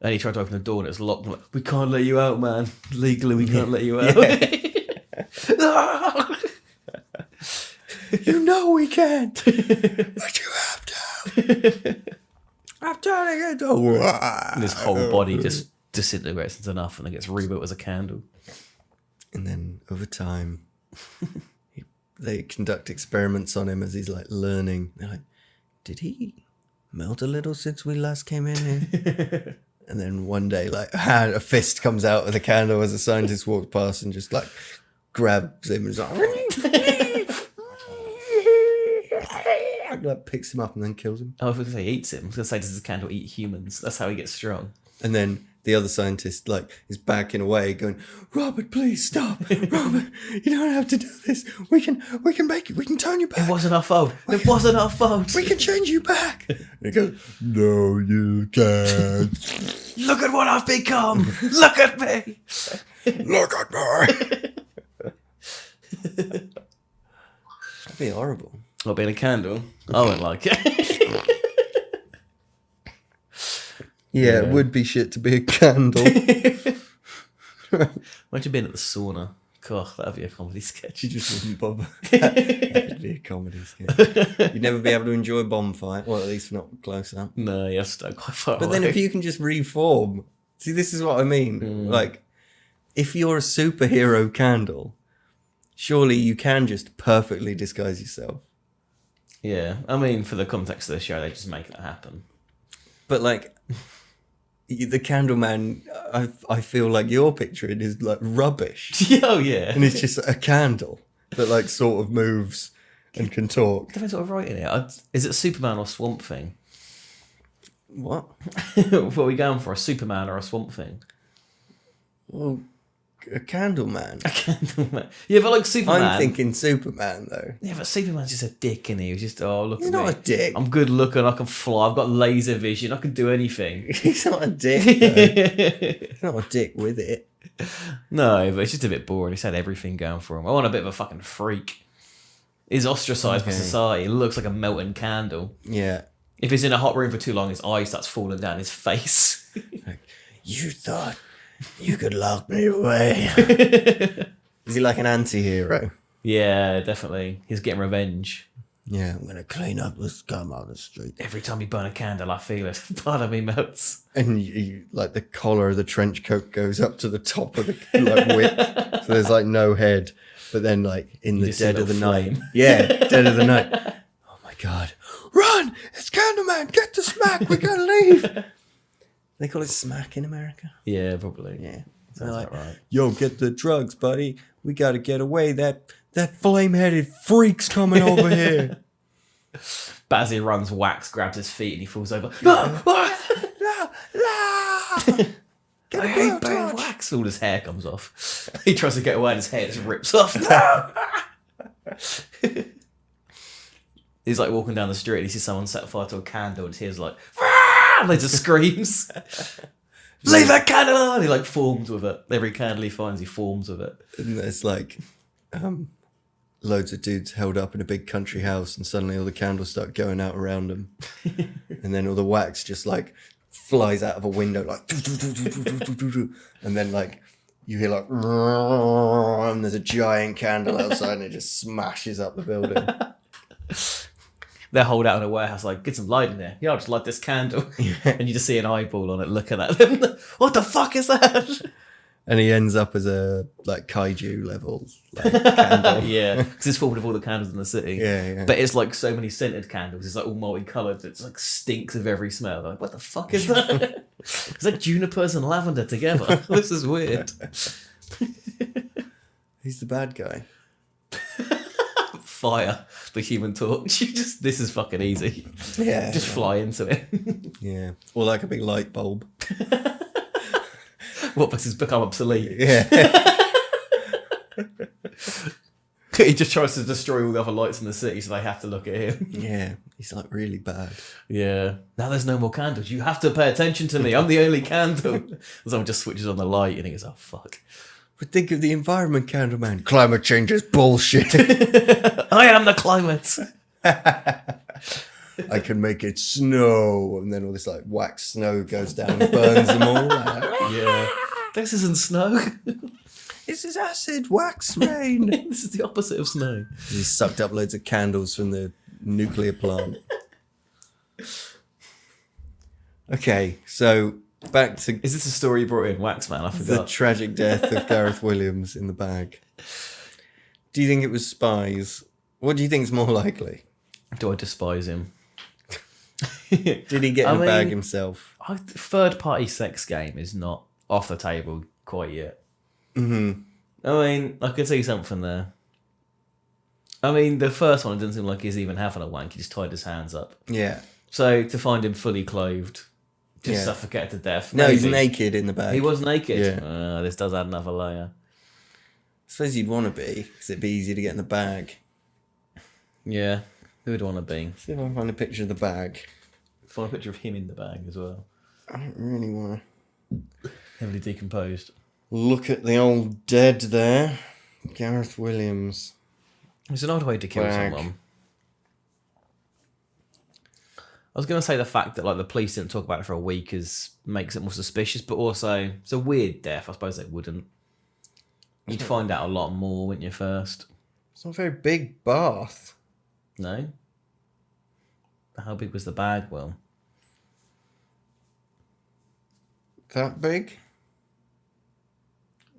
And he tried to open the door and it's locked. I'm like, we can't let you out, man. Legally, we can't let you out. You know we can't. But you have to. I'm telling you to. And his whole body just disintegrates into nothing and gets rebuilt as a candle. And then over time, they conduct experiments on him as he's like learning. They're like, did he melt a little since we last came in here? And then one day, like a fist comes out of the candle as a scientist walks past and just like grabs him and is like picks him up and then kills him. Oh, I was going to say he eats him. I was going to say, does the candle eat humans? That's how he gets strong. And then the other scientist like is backing away, going, "Robert, please stop! Robert, you don't have to do this. We can make it. We can turn you back. It wasn't our fault. It wasn't our fault. We can change you back." And he goes, "No, you can't. Look at what I've become. Look at me. Look at me." That'd be horrible. Not being a candle. I wouldn't like it. Yeah, it would be shit to be a candle. Imagine being at the sauna. God, that'd be a comedy sketch. You just wouldn't bother. That'd be a comedy sketch. You'd never be able to enjoy a bonfire. Well, at least not close up. No, you have to stay quite far But away. then if you can just reform. See, this is what I mean. Like, if you're a superhero candle, surely you can just perfectly disguise yourself. Yeah, I mean, for the context of the show, they just make it happen. But, like, the Candleman, I feel like you're picturing is, like, rubbish. Oh, yeah. And it's just a candle that, like, sort of moves and can talk. Depends what I'm writing it. Is it Superman or Swamp Thing? What? What are we going for, a Superman or a Swamp Thing? Well, a Candleman. A Candleman. Yeah, but like Superman. I'm thinking Superman, though. Yeah, but Superman's just a dick, and he was just, oh, look He's at not me. a dick. I'm good looking, I can fly, I've got laser vision, I can do anything. He's not a dick, though. He's not a dick with it. No, but it's just a bit boring. He's had everything going for him. I want a bit of a fucking freak. He's ostracised by society. He looks like a melting candle. Yeah. If he's in a hot room for too long, his eye starts falling down his face. Like, you thought you could lock me away. Is he like an anti-hero? Yeah, definitely. He's getting revenge. Yeah, I'm going to clean up the scum out of the street. Every time you burn a candle, I feel it. Part of me melts. And you, like the collar of the trench coat goes up to the top of the like whip. So there's like no head. But then like in the dead of the night. Yeah, dead of the night. Oh my God. Run! It's Candleman! Get the smack! We're going to leave! They call it smack in America? Yeah, probably. Yeah. Sounds Like, right. yo, get the drugs, buddy. We got to get away. That flame-headed freak's coming over here. But as he runs, Wax grabs his feet and he falls over. I hate being Wax. All his hair comes off. He tries to get away and his hair just rips off. He's like walking down the street and he sees someone set fire to a candle and hears like, loads of screams. Leave that candle on! And he like forms with it. Every candle he finds, he forms with it. And there's like loads of dudes held up in a big country house and suddenly all the candles start going out around them. And then all the wax just like flies out of a window like and then like you hear like and there's a giant candle outside and it just smashes up the building. They're holed out in a warehouse like, get some light in there. Yeah, I'll just light this candle. And you just see an eyeball on it looking at them. What the fuck is that? And he ends up as a like kaiju level like, candle. Yeah, because it's formed of all the candles in the city. Yeah. But it's like so many scented candles. It's like all multicolored. It's like stinks of every smell. Like, what the fuck is that? It's like junipers and lavender together. This is weird. He's the bad guy. fire the Human Torch. This is fucking easy. Yeah. Just fly into it. Yeah. Or like a big light bulb. What, this has become obsolete? Yeah. He just tries to destroy all the other lights in the city, so they have to look at him. Yeah. He's like really bad. Yeah. Now there's no more candles. You have to pay attention to me. I'm the only candle. Someone just switches on the light and he goes, oh, fuck. But think of the environment, Candleman. Climate change is bullshit. I am the climate. I can make it snow. And then all this like wax snow goes down and burns them all. Yeah. This isn't snow. This is acid wax rain. This is the opposite of snow. He sucked up loads of candles from the nuclear plant. Okay, so back to Is this a story you brought in, Waxman? I the forgot. tragic death of Gareth Williams in the bag. Do you think it was spies? What do you think is more likely? Do I despise him? Did he get in the bag himself? Third-party sex game is not off the table quite yet. Mm-hmm. I mean, I could see something there. I mean, the first one, it didn't seem like he's even having a wank. He just tied his hands up. Yeah. So to find him fully clothed, just Yeah. suffocated to death. No, he's maybe. naked in the bag. He was naked. Yeah. This does add another layer. I suppose you'd want to be, because it'd be easy to get in the bag. Yeah. Who would want to be? See if I can find a picture of the bag. Find a picture of him in the bag as well. I don't really want to Heavily decomposed. look at the old dead there. Gareth Williams. It's an odd way to kill Bag. someone. I was going to say the fact that like the police didn't talk about it for a week makes it more suspicious, but also it's a weird death. I suppose they wouldn't. You'd find out a lot more, wouldn't you, first? It's not a very big bath. No? How big was the bag? Well, That big?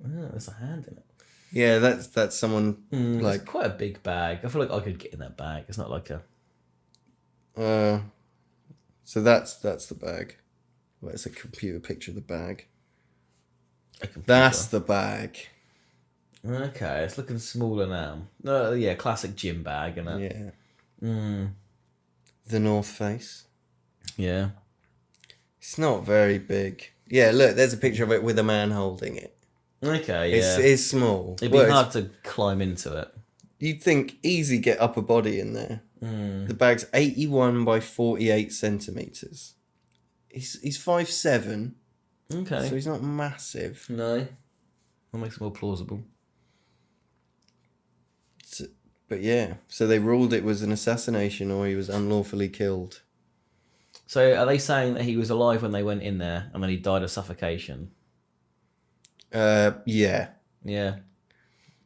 there's a hand in it. Yeah, that's someone Like quite a big bag. I feel like I could get in that bag. It's not like a... So that's the bag. Well, it's a computer picture of the bag. That's the bag. Okay, it's looking smaller now. Yeah, classic gym bag, isn't it? Yeah. The North Face. Yeah. It's not very big. Yeah, look, there's a picture of it with a man holding it. Okay, yeah. It's small. It'd be hard to climb into it. You'd think easy get upper body in there. The bag's 81 by 48 centimetres. He's 5'7". Okay. So he's not massive. No. That makes it more plausible. But yeah, so they ruled it was an assassination or he was unlawfully killed. So are they saying that he was alive when they went in there and then he died of suffocation? Yeah. Yeah.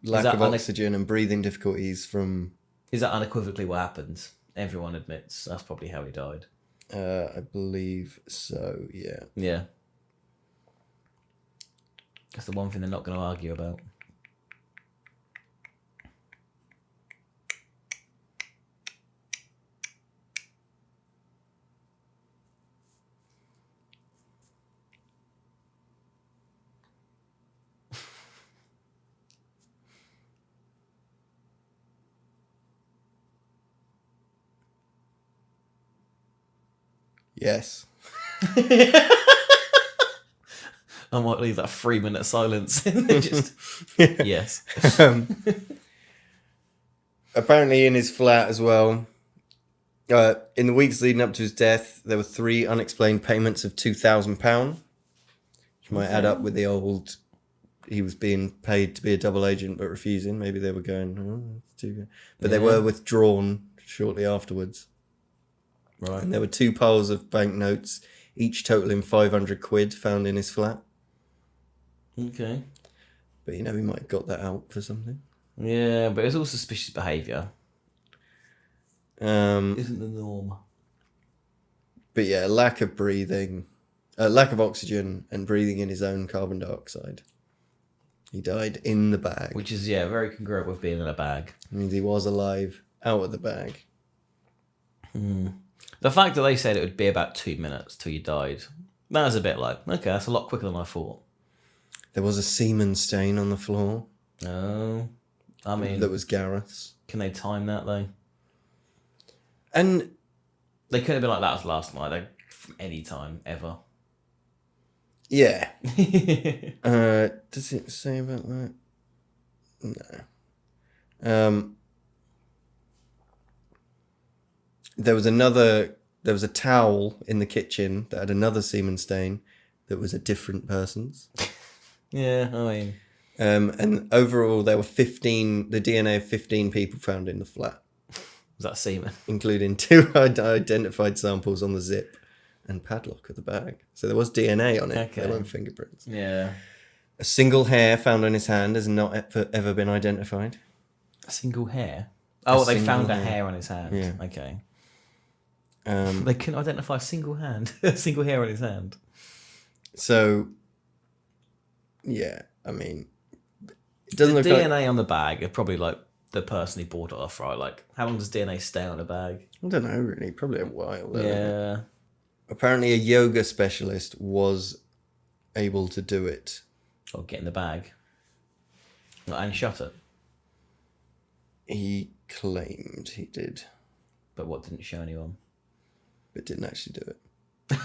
Lack of oxygen and breathing difficulties from... Is that unequivocally what happened? Everyone admits that's probably how he died. I believe so, yeah. Yeah. That's the one thing they're not going to argue about. Yes. I might leave that 3-minute silence in there. Just yes. Apparently in his flat as well. In the weeks leading up to his death, there were 3 unexplained payments of £2,000, which might add up with the old... He was being paid to be a double agent but refusing. Maybe they were going, oh, that's too good. But they were withdrawn shortly afterwards. Right. And there were 2 piles of banknotes, each totaling 500 quid, found in his flat. Okay. But he might have got that out for something. Yeah, but it's all suspicious behaviour. Isn't the norm. But yeah, lack of breathing, lack of oxygen and breathing in his own carbon dioxide. He died in the bag. Which is, very congruent with being in a bag. It means he was alive out of the bag. The fact that they said it would be about 2 minutes till you died, that was a bit like, okay, that's a lot quicker than I thought. There was a semen stain on the floor. Oh, I mean... That was Gareth's. Can they time that though? And They could have been like, that was last night. Like, from any time ever. yeah. Does it say about that? No. There was a towel in the kitchen that had another semen stain that was a different person's. Yeah, I mean. And overall, there were the DNA of 15 people found in the flat. Was that semen? Including 2 identified samples on the zip and padlock of the bag. So there was DNA on it. Okay. There weren't fingerprints. Yeah. A single hair found on his hand has not ever been identified. A single hair? Oh, they found a hair. hair on his hand. Yeah. Okay. Um, They couldn't identify a single hair on his hand. So, yeah, I mean, it doesn't The look like... DNA on the bag are probably like the person who bought it off, right? Like, how long does DNA stay on a bag? I don't know, really. Probably a while. Though. Yeah. Apparently a yoga specialist was able to do it. Or get in the bag. And shut it. He claimed he did, But what didn't show anyone? but didn't actually do it.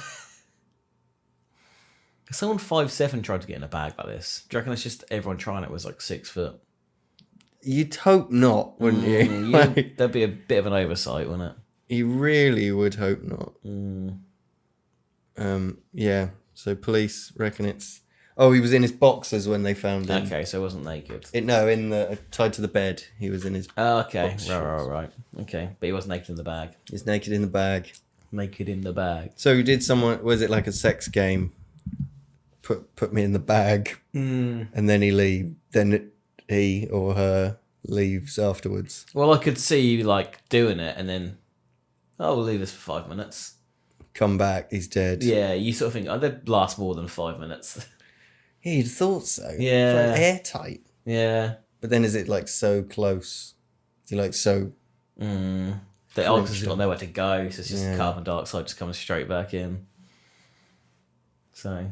Someone 5'7" tried to get in a bag like this. Do you reckon it's just everyone trying it was like 6 foot? You'd hope not, wouldn't you? There'd be a bit of an oversight, wouldn't it? You really would hope not. Mm. Yeah, so police reckon it's... Oh, he was in his boxers when they found him. Okay, so it wasn't naked. Tied to the bed. He was in his... Oh, okay. box Right. Okay, but he was naked in the bag. He's naked in the bag. Naked in the bag. So did someone... Was it like a sex game? Put me in the bag, and then he or her leaves afterwards. Well, I could see you like doing it, and then, we'll leave this for 5 minutes. Come back, he's dead. Yeah, you sort of think, they'd last more than 5 minutes. Yeah, you'd thought so. Yeah. It's like airtight. Yeah. But then is it like so close? Is he like so... The oxygen's got nowhere to go, so it's just Yeah. carbon dioxide just coming straight back in. So...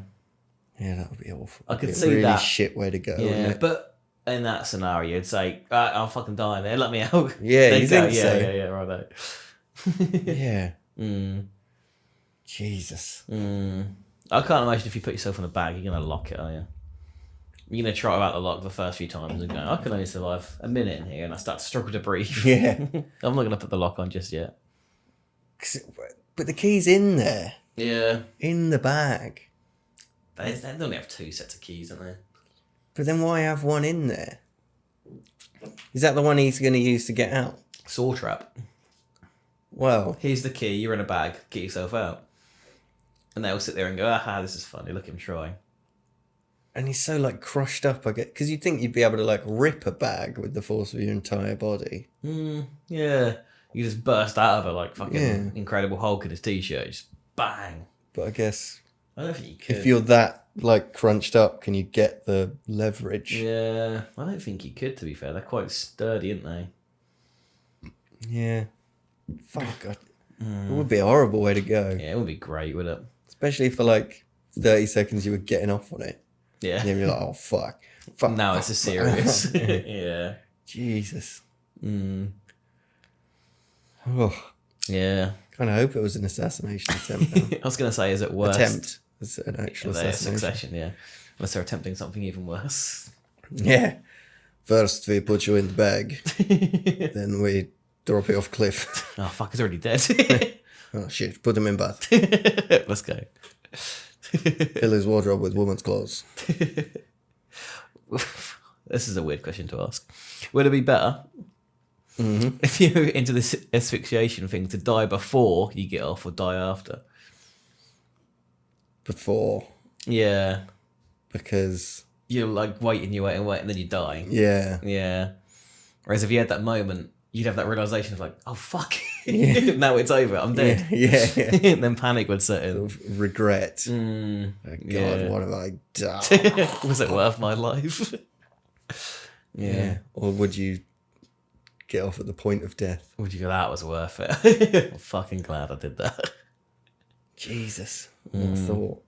Yeah, that would be awful. I could It'd be see a really that. shit way to go, wouldn't Yeah, it? but in that scenario, you'd say, I'll fucking die in there, let me out. Yeah, They'd you go, think so? Yeah, right out. Yeah. Jesus. I can't imagine if you put yourself in a bag, you're going to lock it, are you? You're going to try out the lock the first few times and go, I can only survive a minute in here, and I start to struggle to breathe. Yeah. I'm not going to put the lock on just yet. But the key's in there. Yeah. In the bag. They only have 2 sets of keys, don't they? But then why have one in there? Is that the one he's going to use to get out? Saw trap. Well, Here's the key, you're in a bag, get yourself out. And they'll sit there and go, aha, this is funny, look at him try. and he's so like crushed up, I get, because you'd think you'd be able to like rip a bag with the force of your entire body. Yeah. You just burst out of it like fucking Yeah. Incredible Hulk in his t-shirt, just bang. But I guess I don't think you could. if you're that like crunched up, can you get the leverage? Yeah, I don't think you could, to be fair. They're quite sturdy, aren't they? Yeah. Fuck. It would be a horrible way to go. Yeah, it would be great, wouldn't it? Especially for like 30 seconds you were getting off on it. Yeah. And then you're like, oh, fuck. Now it's a serious. Yeah. Jesus. Yeah. Kind of hope it was an assassination attempt. Now. I was going to say, is it worse? Attempt. It's an actual assassination. Succession, yeah. Unless they're attempting something even worse. Yeah. First we put you in the bag. Then we drop you off cliff. Oh, fuck, he's already dead. Oh, shit. Put him in bath. Let's go. Fill his wardrobe with woman's clothes. This is a weird question to ask. Would it be better if you're into this asphyxiation thing to die before you get off or die after? Before. Yeah. Because... You're like waiting, and then you die. Yeah. Yeah. Whereas if you had that moment, you'd have that realization of like, oh, fuck. Yeah. Now it's over. I'm dead. Yeah. And then panic would set in. Sort of regret. Oh, God, yeah. what have I done? Was it worth my life? Yeah. Or would you get off at the point of death? Would you go, that was worth it? I'm fucking glad I did that. Jesus. What thought?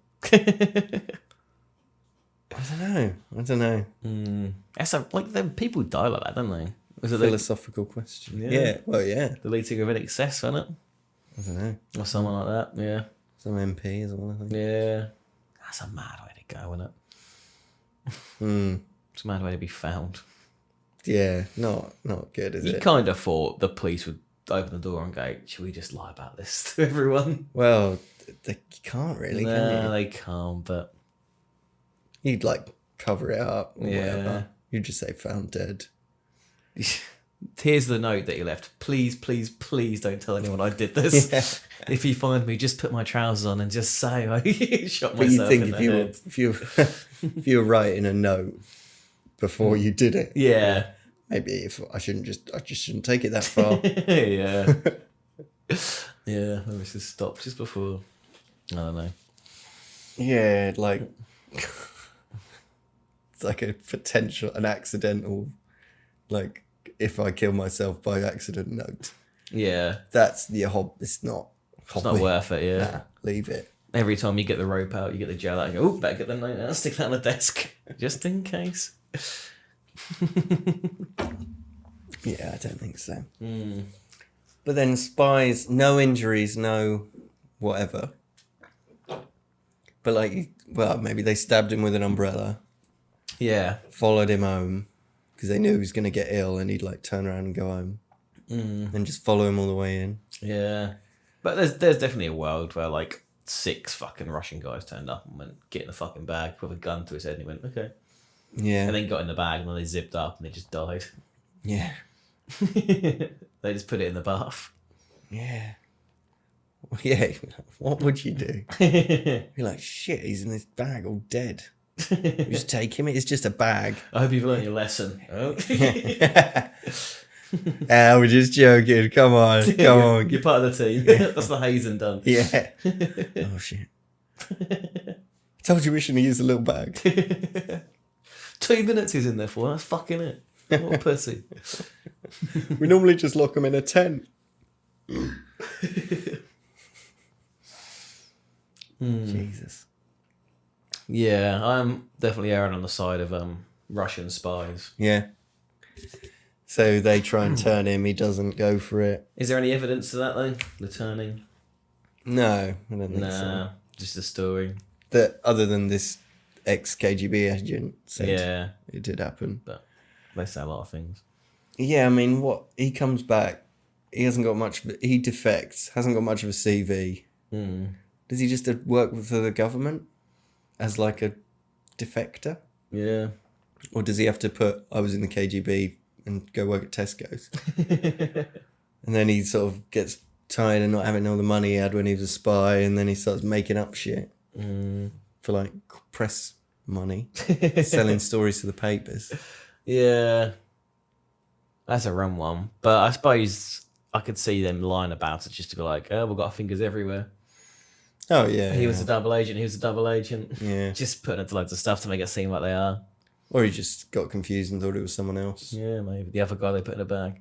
I don't know. That's like, then people die like that, don't they? Was it philosophical question. Yeah. Well, yeah. the lead singer of INXS, wasn't it? I don't know. Or someone like that, yeah. Some MP as well, I think. Yeah. That's a mad way to go, isn't it? It's a mad way to be found. Yeah, not good, is You it? kind of thought the police would open the door and go, should we just lie about this to everyone? Well, they can't really, can No, you? they can't, but... You'd like cover it up or Yeah. whatever. You'd just say found dead. Here's the note that you left. Please, please, please don't tell anyone I did this. Yeah. If you find me, just put my trousers on and just say I shot But you myself think in the head. if you were writing a note before you did it, Yeah. maybe if I just shouldn't take it that far. Yeah. Yeah, let me just stop just before. I don't know. Yeah, like it's like an accidental, like if I kill myself by accident note. Yeah. That's your hob. It's not. It's not worth it, yeah. Nah, leave it. Every time you get the rope out, you get the gel out, and you go, oh, better get the note out, stick that on the desk, just in case. Yeah, I don't think so. But then spies, no injuries, no whatever. But like, well, maybe they stabbed him with an umbrella, Yeah. followed him home because they knew he was going to get ill and he'd like turn around and go home and just follow him all the way in. Yeah. But there's definitely a world where like 6 fucking Russian guys turned up and went, get in the fucking bag with a gun to his head, and he went, okay. Yeah. And then got in the bag, and then they zipped up and they just died. Yeah. They just put it in the bath. Yeah. Well, yeah. What would you do? You're like, shit, he's in this bag all dead. You just take him. It's just a bag. I hope you've learned your lesson. Oh. Ah, we're just joking. Come on. Come on. You're part of the team. That's the hazing done. Yeah. Oh, shit. I told you we shouldn't use a little bag. 2 minutes he's in there for. That's fucking it. What a pussy. We normally just lock them in a tent. Jesus. Yeah, I'm definitely erring on the side of Russian spies. Yeah. So they try and turn him. He doesn't go for it. Is there any evidence to that though? The turning? No, I don't think so. Nah, just a story. That other than this ex-KGB agent said Yeah, it did happen. but they say a lot of things. Yeah, I mean, he comes back. He hasn't got much. He defects. Hasn't got much of a CV. Does he just work for the government as like a defector? Yeah. Or does he have to put, I was in the KGB and go work at Tesco's? And then he sort of gets tired of not having all the money he had when he was a spy, and then he starts making up shit for like press money, selling stories to the papers. Yeah. That's a run one. But I suppose I could see them lying about it just to be like, oh, we've got our fingers everywhere. Oh, yeah. He was a double agent, he was a double agent. Yeah. Just putting into loads of stuff to make it seem like they are. Or he just got confused and thought it was someone else. Yeah, maybe. The other guy they put in a bag.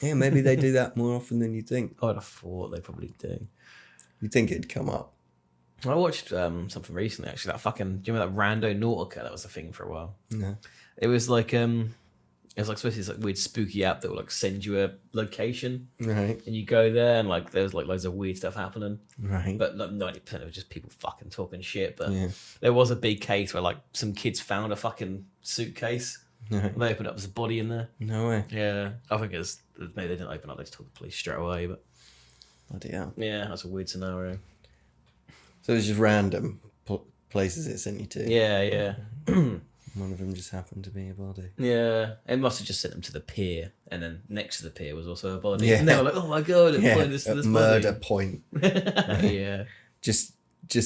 Yeah, maybe they do that more often than you think. I'd have thought they probably do. You'd think it'd come up. I watched something recently, actually. That fucking... Do you remember that Rando Nautica? That was a thing for a while. No. It was like... It was like supposed to be this like weird spooky app that would like send you a location, Right. and you go there and like there's like loads of weird stuff happening. Right. But like 90% of it was just people fucking talking shit. But Yeah. there was a big case where like some kids found a fucking suitcase. Right. And they opened up, there's a body in there. No way. Yeah, I think it's maybe they didn't open up. They just told the police straight away. But Bloody hell. yeah, that's a weird scenario. So it's just random places it sent you to. Yeah, yeah. One of them just happened to be a body. Yeah, it must have just sent them to the pier, and then next to the pier was also a body. Yeah. And they were like, "Oh my god, let's Yeah, find this to at this murder body." point. Yeah, Just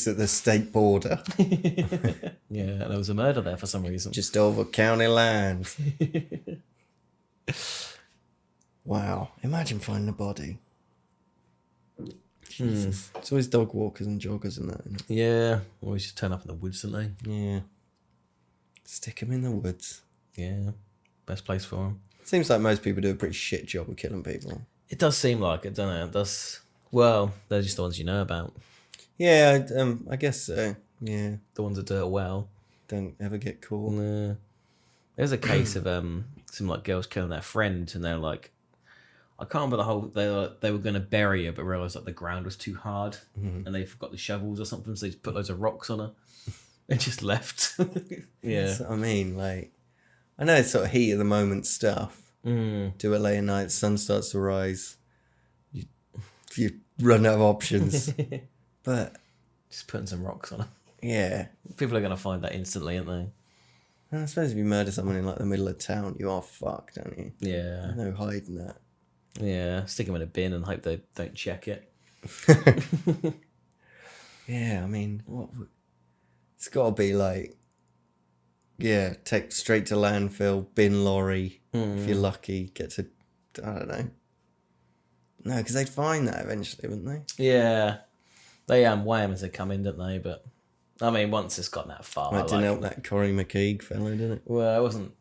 at the state border. yeah. There was a murder there for some reason. Just over county lines. Wow. Imagine finding a body. Jesus. It's always dog walkers and joggers and that, isn't it? Yeah, always just turn up in the woods, don't they? Yeah. Stick them in the woods. Yeah, best place for them. Seems like most people do a pretty shit job of killing people. It does seem like it, doesn't it? It does. Well, they're just the ones you know about. Yeah, I guess so. Yeah. The ones that do it well. Don't ever get caught. There's a case of some like girls killing their friend, and they're like, I can't remember the whole. They were going to bury her, but realized that the ground was too hard, and they forgot the shovels or something, so they just put loads of rocks on her, and just left. Yeah, That's what I mean. Like, I know it's sort of heat of the moment stuff. Do it late at night, sun starts to rise. You run out of options, but just putting some rocks on her. Yeah, people are going to find that instantly, aren't they? And I suppose if you murder someone in like the middle of town, you are fucked, aren't you? Yeah, no hiding that. Yeah, stick them in a bin and hope they don't check it. Yeah, I mean, it's got to be like, take straight to landfill, bin lorry. If you're lucky, get to, I don't know. No, because they'd find that eventually, wouldn't they? Yeah, they weigh them as they come in, don't they? But I mean, once it's gotten that far, It didn't help that Corey McKeague fellow, did it? Well, it wasn't.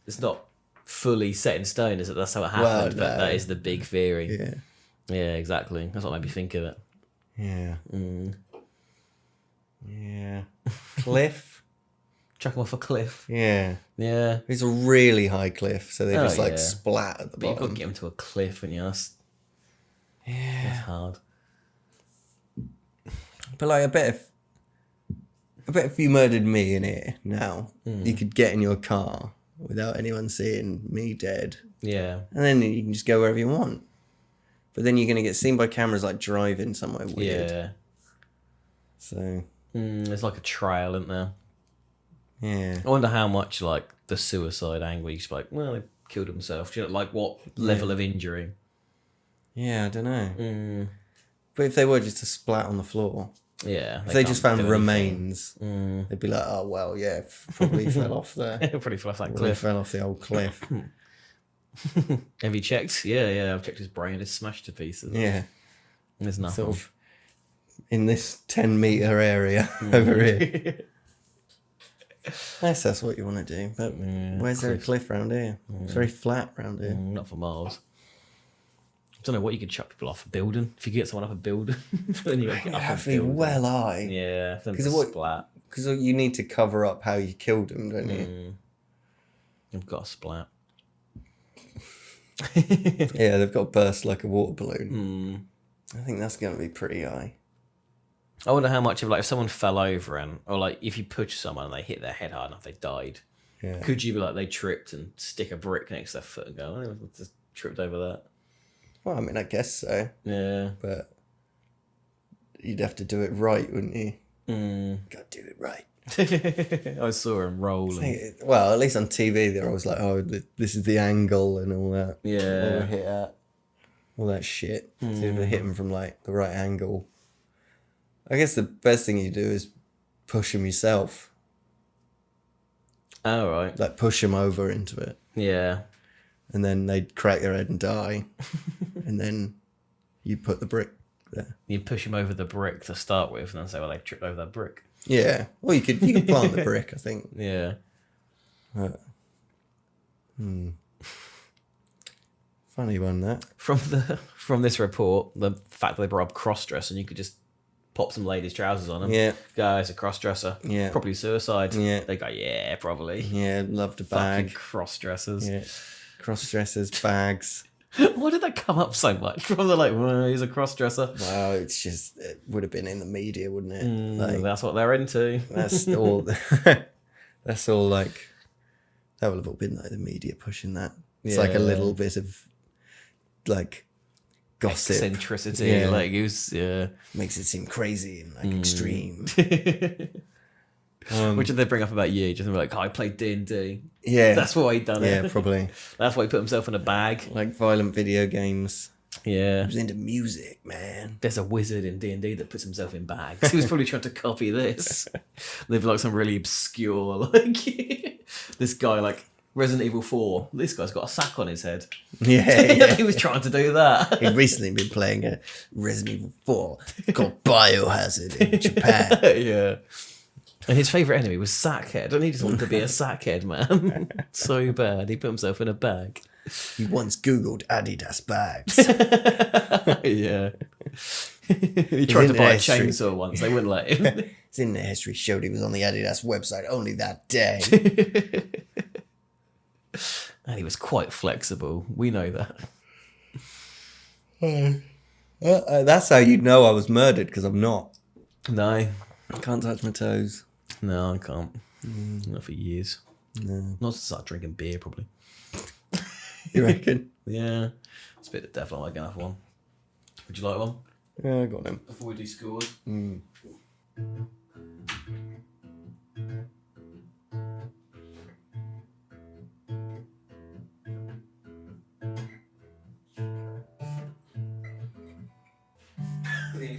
It's not fully set in stone, is it? That's how it happened. But that is the big theory. Yeah. Yeah, exactly. That's what made me think of it. Yeah. Yeah. Cliff. Chuck them off a cliff. Yeah. Yeah. It's a really high cliff, so they just like splat at the but bottom. You've got to get them to a cliff, and that's hard. But like, I bet if you murdered me in here now, you could get in your car without anyone seeing me dead. Yeah. And then you can just go wherever you want. But then you're going to get seen by cameras like driving somewhere weird. Yeah. So. There's like a trail, isn't there? Yeah. I wonder how much like the suicide angle, you just like, well, they killed himself. Do you know, like what level of injury? Yeah, I don't know. But if they were just a splat on the floor. Yeah. If they just found remains, they'd be like, oh, well, yeah, probably fell off there. Probably fell off that Probably cliff. fell off the old cliff. Have you checked? Yeah, I've checked his brain. It's smashed to pieces. Yeah. There's nothing. Sort of in this 10-metre area over here. That's what you want to do. But where's there a cliff around here? It's very flat around here. Not for miles. I don't know what you could chuck people off a building. If you get someone off a building, then you got to get off a building. Well high. Yeah, splat. Because you need to cover up how you killed them, don't you? You've got a splat. Yeah, they've got to burst like a water balloon. I think that's going to be pretty high. I wonder how much of if someone fell over or like if you push someone and they hit their head hard enough, they died. Yeah. Could you be like they tripped and stick a brick next to their foot and go, oh, I just tripped over that? Well, I mean, I guess so. Yeah. But you'd have to do it right, wouldn't you? Got to do it right. I saw him roll. Well, at least on TV, they're always like, oh, this is the angle and all that. Yeah. All that shit. So if they hit him from like the right angle. I guess the best thing you do is push him yourself. Oh, right. Like push him over into it. Yeah. And then they'd crack their head and die. And then you put the brick there. You push him over the brick to start with and then say, well, they tripped over that brick. Yeah. Well, you could plant the brick, I think. Yeah. Funny one, that. From this report, the fact that they brought up cross-dressing, you could just pop some ladies' trousers on them. Yeah. Guys, a cross-dresser. Yeah. Probably suicide. Yeah. They go, yeah, probably. Yeah, loved a bag. Fucking cross-dressers. Yeah. Cross-dressers, bags. Why did that come up so much? From the like, well, he's a cross-dresser. Wow, it's just, it would have been in the media, wouldn't it? That's what they're into. That's all. That's all like. That would have all been like the media pushing that. It's like a little bit of like gossip, eccentricity. Like it was, makes it seem crazy and like extreme. Which did they bring up about you? Just like, I played D&D. Yeah, that's why he done it. Yeah, probably. That's why he put himself in a bag. Like violent video games. Yeah, he was into music, man. There's a wizard in D&D that puts himself in bags. He was probably trying to copy this. They've like some really obscure, like this guy, like Resident Evil 4. This guy's got a sack on his head. Yeah. He was trying to do that. He'd recently been playing a Resident Evil 4 called Biohazard in Japan. Yeah. And his favourite enemy was Sackhead, and he just wanted to be a Sackhead, man. So bad. He put himself in a bag. He once Googled Adidas bags. Yeah. He tried to buy a chainsaw once. They wouldn't let him. It's in the history, showed he was on the Adidas website only that day. And he was quite flexible. We know that. That's how you know I was murdered, because I'm not. No. I can't touch my toes. No, I can't. Not for years. No. Not since I started drinking beer, probably. You reckon? Yeah. It's a bit of the devil. I like another one. Would you like one? Yeah, I got him. Before we do scores. The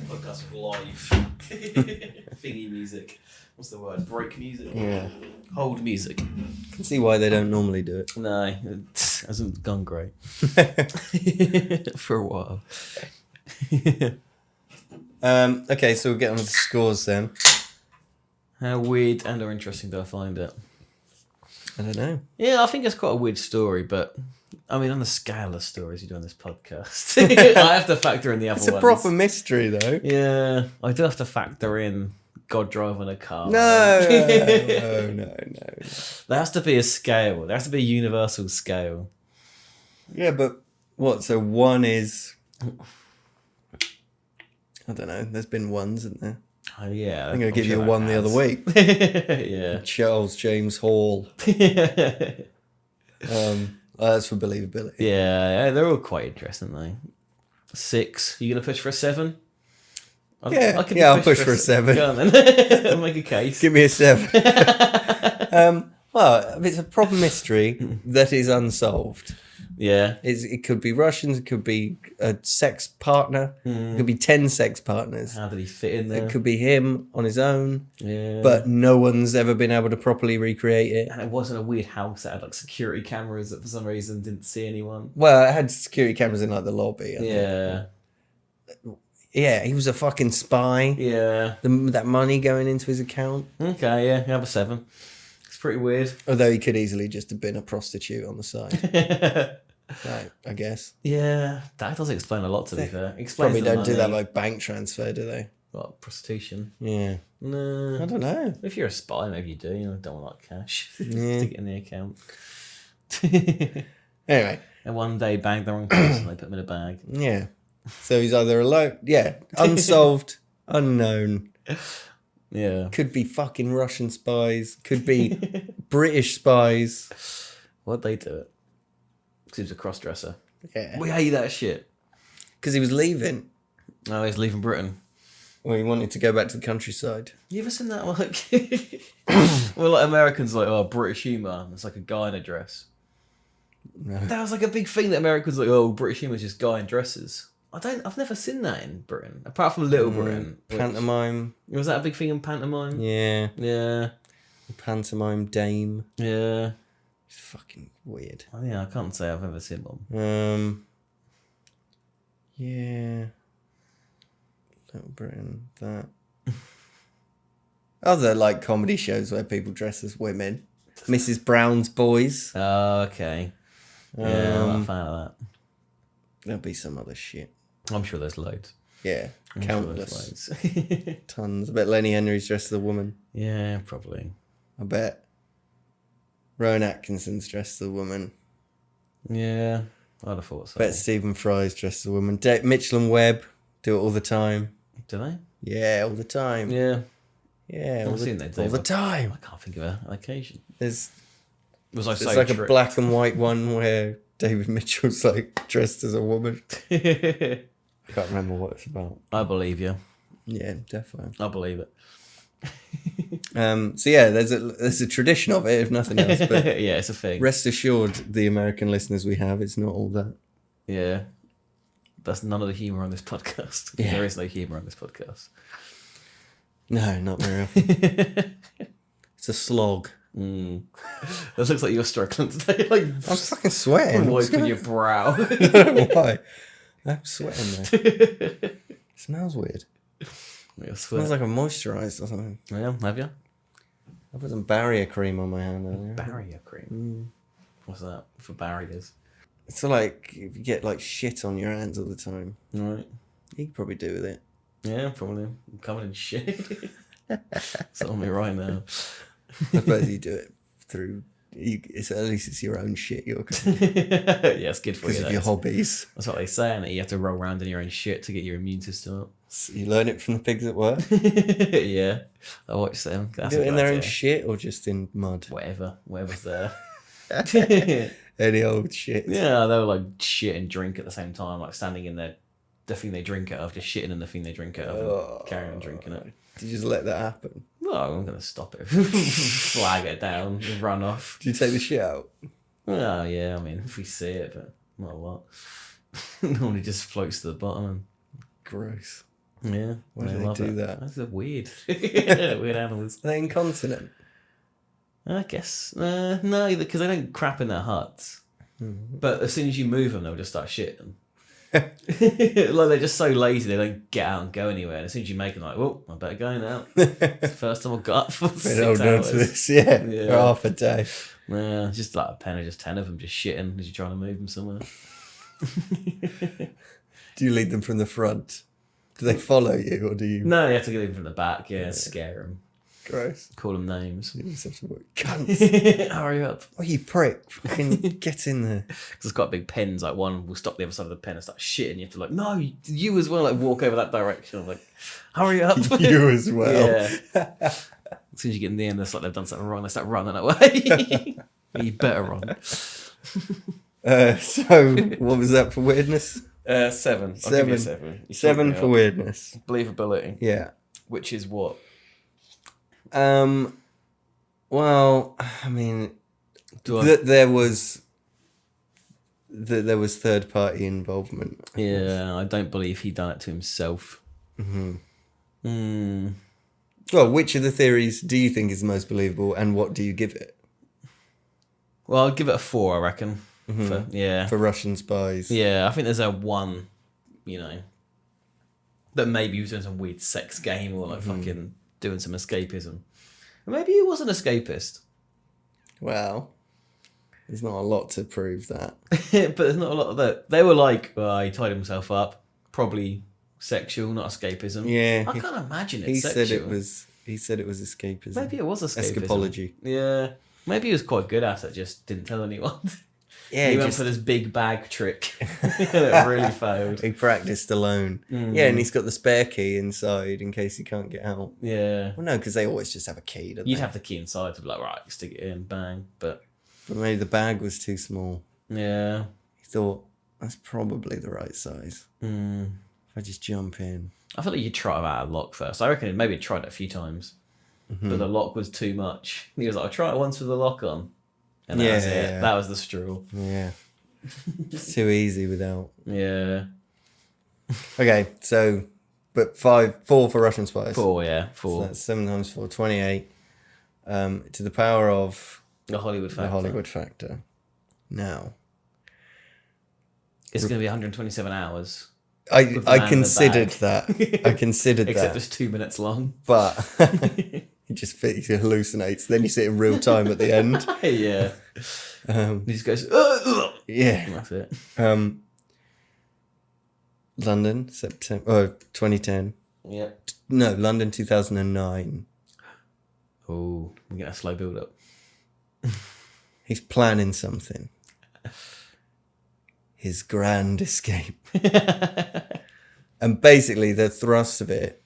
podcast is live. Thingy music. What's the word? Break music? Yeah. Hold music. I can see why they don't normally do it. No, it hasn't gone great. For a while. Okay, so we'll get on to the scores then. How weird and or interesting do I find it? I don't know. Yeah, I think it's quite a weird story, but I mean, on the scale of stories you do on this podcast, I have to factor in the other ones. It's a proper mystery, though. Yeah, I do have to factor in God driving a car. No. There has to be a scale. There has to be a universal scale. Yeah, but what? So one is... I don't know. There's been ones, isn't there? Oh, yeah. I'm going to give you one the other week. Yeah. Charles James Hall. That's for believability. Yeah, they're all quite interesting, though. 6. You going to push for a 7? I'll push for a 7. Go on then. I'll make a case. Give me a 7. Well, it's a problem mystery that is unsolved. Yeah. It could be Russians, it could be a sex partner, it could be 10 sex partners. How did he fit in there? It could be him on his own, Yeah. but no one's ever been able to properly recreate it. And it wasn't a weird house that had like security cameras that for some reason didn't see anyone. Well, it had security cameras in like the lobby. Yeah. Yeah, he was a fucking spy. Yeah. That money going into his account. Okay, yeah, you have a 7. It's pretty weird. Although he could easily just have been a prostitute on the side. Right, I guess. Yeah, that does explain a lot, to be fair. Probably don't do that by bank transfer, do they? What, prostitution? Yeah. No. I don't know. If you're a spy, maybe you do. You don't want like cash. Yeah. Stick it in the account. Anyway. And one day bag the wrong person, they put them in a bag. Yeah. So he's either alone. Yeah. Unsolved, unknown. Yeah. Could be fucking Russian spies. Could be British spies. Why'd they do it? Because he was a cross-dresser. Yeah. We hate that shit. Because he was leaving. Oh, he's leaving Britain. Well, he wanted to go back to the countryside. You ever seen that? Like, well, like Americans like, oh, British humour. It's like a guy in a dress. No. That was like a big thing that Americans like, oh, British humour is just guy in dresses. I've never seen that in Britain, apart from Little Britain. Pantomime. Was that a big thing in pantomime? Yeah. Yeah. Pantomime dame. Yeah. It's fucking weird. Oh, yeah, I can't say I've ever seen one. Yeah. Little Britain, that. Other like comedy shows where people dress as women. Mrs. Brown's Boys. Oh, okay. Yeah, I'm not a fan of that. There'll be some other shit. I'm sure there's loads. Yeah, I'm countless. Sure there's loads. Tons. I bet Lenny Henry's dressed as a woman. Yeah, probably. I bet Rowan Atkinson's dressed as a woman. Yeah, I'd have thought so. I bet Stephen Fry's dressed as a woman. Mitchell and Webb do it all the time. Do they? Yeah, all the time. Yeah. Yeah, I've seen they do. all the time. I can't think of an occasion. There's Was I like a black and white one where David Mitchell's like dressed as a woman. I can't remember what it's about. I believe you. Yeah, definitely. I believe it. So yeah, there's a tradition of it, if nothing else. But yeah, it's a thing. rest assured, the American listeners we have, it's not all that. Yeah. That's none of the humour on this podcast. Yeah. There is no humour on this podcast. No, not very often. It's a slog. It looks like you're struggling today. Like, I'm fucking sweating. wiping your brow. I don't know why. I'm sweating though. It smells weird. Your It sweat. smells like I'm moisturised or something. Yeah, have you? I put some barrier cream on my hand earlier. Barrier cream. What's that for barriers? It's like if you get like shit on your hands all the time. Right. You could probably do with it. Yeah, probably. I'm covered in shit. It's on me right now. I suppose you do it through It's at least it's your own shit. You're Yeah, it's good for you. because of your hobbies. That's what they say, and that you have to roll around in your own shit to get your immune system up. So you learn it from the pigs at work. Yeah, I watch them. That's Do it in their own idea. shit or just in mud. Whatever's there. Any old shit. Yeah, they were like shit and drink at the same time, like standing in the thing they drink out of, just shitting in the thing they drink out of, and carrying on drinking it. Did you just let that happen? No, I'm gonna stop it. Flag it down, just run off. Did you take the shit out? Oh yeah, I mean if we see it, but not a lot. Normally just floats to the bottom. Gross. And, yeah, Why do they do that? That's weird. Weird animals. Are they incontinent? I guess no, because they don't crap in their huts. But as soon as you move them, they'll just start shitting. Like they're just so lazy they don't get out and go anywhere. And as soon as you make them, like, well, I better go now. It's the first time I've got up for 6 hours. To this, yeah. For half a day. Yeah, just like a pen or just 10 of them just shitting as you're trying to move them somewhere. Do you lead them from the front? Do they follow you or do you? No, you have to get them from the back. Yeah, scare them. Gross. Call them names. You just have to work. Cunts. Hurry up. Oh, you prick. Fucking get in there. Because it's got big pens. Like one will stop the other side of the pen and start shitting. You have to like, no, you as well. Like walk over that direction. I'm like, hurry up. You as well. Yeah. As soon as you get in the end, it's like they've done something wrong. They start running away. You better run. So, what was that for weirdness? 7. I'll give you a 7. You 7 for weirdness. Believability. Yeah. Which is what? Well, I mean, there was third party involvement. Yeah, I don't believe he done it to himself. Well, which of the theories do you think is the most believable, and what do you give it? Well, I'd give it a 4, I reckon. For Russian spies. Yeah, I think there's a 1, that maybe he was doing some weird sex game or like fucking doing some escapism. Maybe he was an escapist. Well, there's not a lot to prove that. But there's not a lot of that. They were like, he tied himself up. Probably sexual, not escapism. Yeah. I can't imagine He sexual. He said it was escapism. Maybe it was escapism. Escapology. Yeah. Maybe he was quite good at it, just didn't tell anyone. Yeah, he went for this big bag trick. It really failed. He practiced alone. Yeah, and he's got the spare key inside in case he can't get out. Yeah. Well, no, because they always just have a key, don't You'd they? have the key inside to be like, right, stick it in, bang. But maybe the bag was too small. yeah. He thought, that's probably the right size. If I just jump in. I feel like you'd try it out a lock first. I reckon maybe tried it a few times. But the lock was too much. He was like, I'll try it once with the lock on. And that was it. Yeah. That was the straw. Yeah. It's too easy without. Yeah. Okay, so, but 4 for Russian spies. 4, yeah. So 4. that's 7 times 4, 28. To the power of The Hollywood factor. the Hollywood factor. Now, It's going to be 127 hours. I With the man in the considered bag. that. I considered Except that. it's 2 minutes long. But he just he hallucinates. Then you see it in real time at the end. Yeah. He just goes, Yeah. That's it. London, September 2010. Yeah. No, London 2009. Oh, we get a slow build up. He's planning something. His grand escape. And basically the thrust of it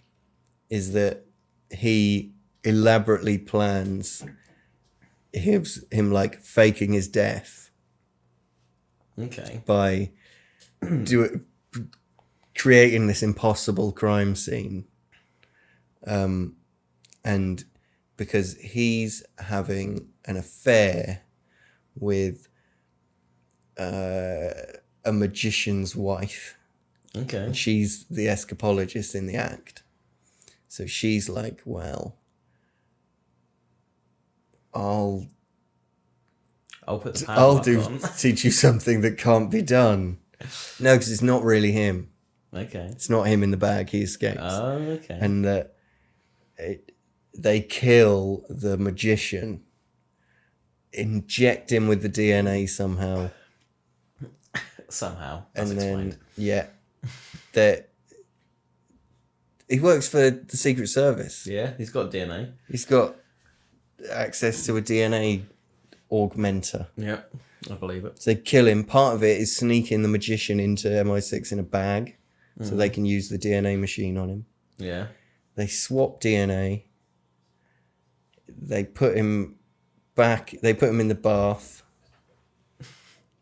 is that he elaborately plans him like faking his death Okay. by creating this impossible crime scene. And because he's having an affair with a magician's wife. Okay. And she's the escapologist in the act. So she's like, well, I'll put the power back on. teach you something that can't be done. No, because it's not really him. Okay. It's not him in the bag. He escapes. Oh, okay. And they kill the magician, inject him with the DNA somehow. Somehow. And That's then, explained. yeah, that he works for the Secret Service. Yeah, he's got DNA. He's got access to a DNA augmenter. Yeah, I believe it. So they kill him. Part of it is sneaking the magician into MI6 in a bag so they can use the DNA machine on him. Yeah. They swap DNA. They put him back. They put him in the bath,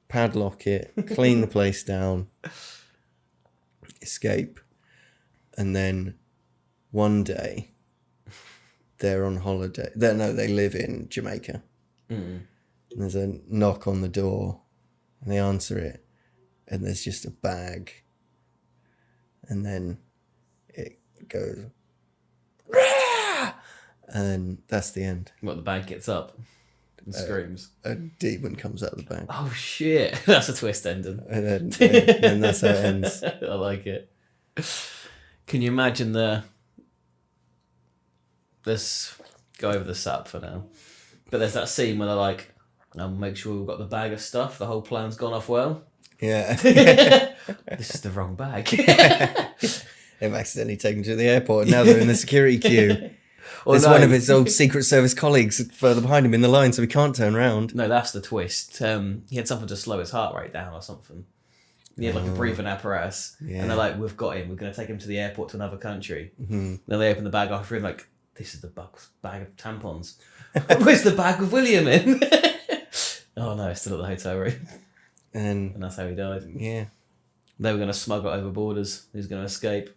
padlock it, clean the place down, escape. And then one day they're on holiday. They live in Jamaica. And there's a knock on the door and they answer it. And there's just a bag. And then it goes, "Rah!" And that's the end. What, the bag gets up and screams? A demon comes out of the bag. Oh, shit. That's a twist ending. And then that's how it ends. I like it. Can you imagine let's go over the sap for now. But there's that scene where they're like, I'll make sure we've got the bag of stuff. The whole plan's gone off well. Yeah. This is the wrong bag. They've accidentally taken to the airport and now they're in the security queue. Or There's one of his old Secret Service colleagues further behind him in the line, so he can't turn around. No, that's the twist. He had something to slow his heart rate down or something. He had like a breathing apparatus. Yeah. And they're like, we've got him. We're going to take him to the airport to another country. Then they open the bag after him like, this is the bag of tampons. Where's the bag with William in? Oh no, it's still at the hotel room. And that's how he died. Yeah. They were going to smuggle it over borders. He was going to escape.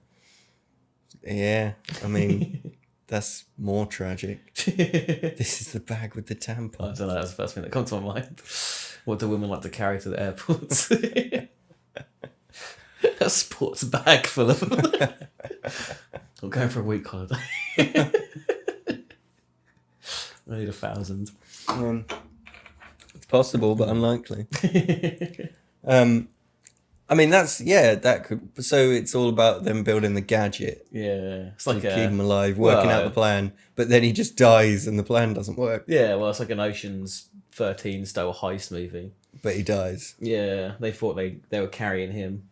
Yeah. I mean, that's more tragic. This is the bag with the tampon. I don't know, that's the first thing that comes to my mind. What do women like to carry to the airports? A sports bag full of them. I'm going for a week holiday. I need 1,000. It's possible, but unlikely. I mean, that could. So it's all about them building the gadget. Yeah, it's To like keep him alive, working out the plan. But then he just dies and the plan doesn't work. Yeah, well, it's like an Ocean's 13 style heist movie. But he dies. Yeah, they thought they were carrying him.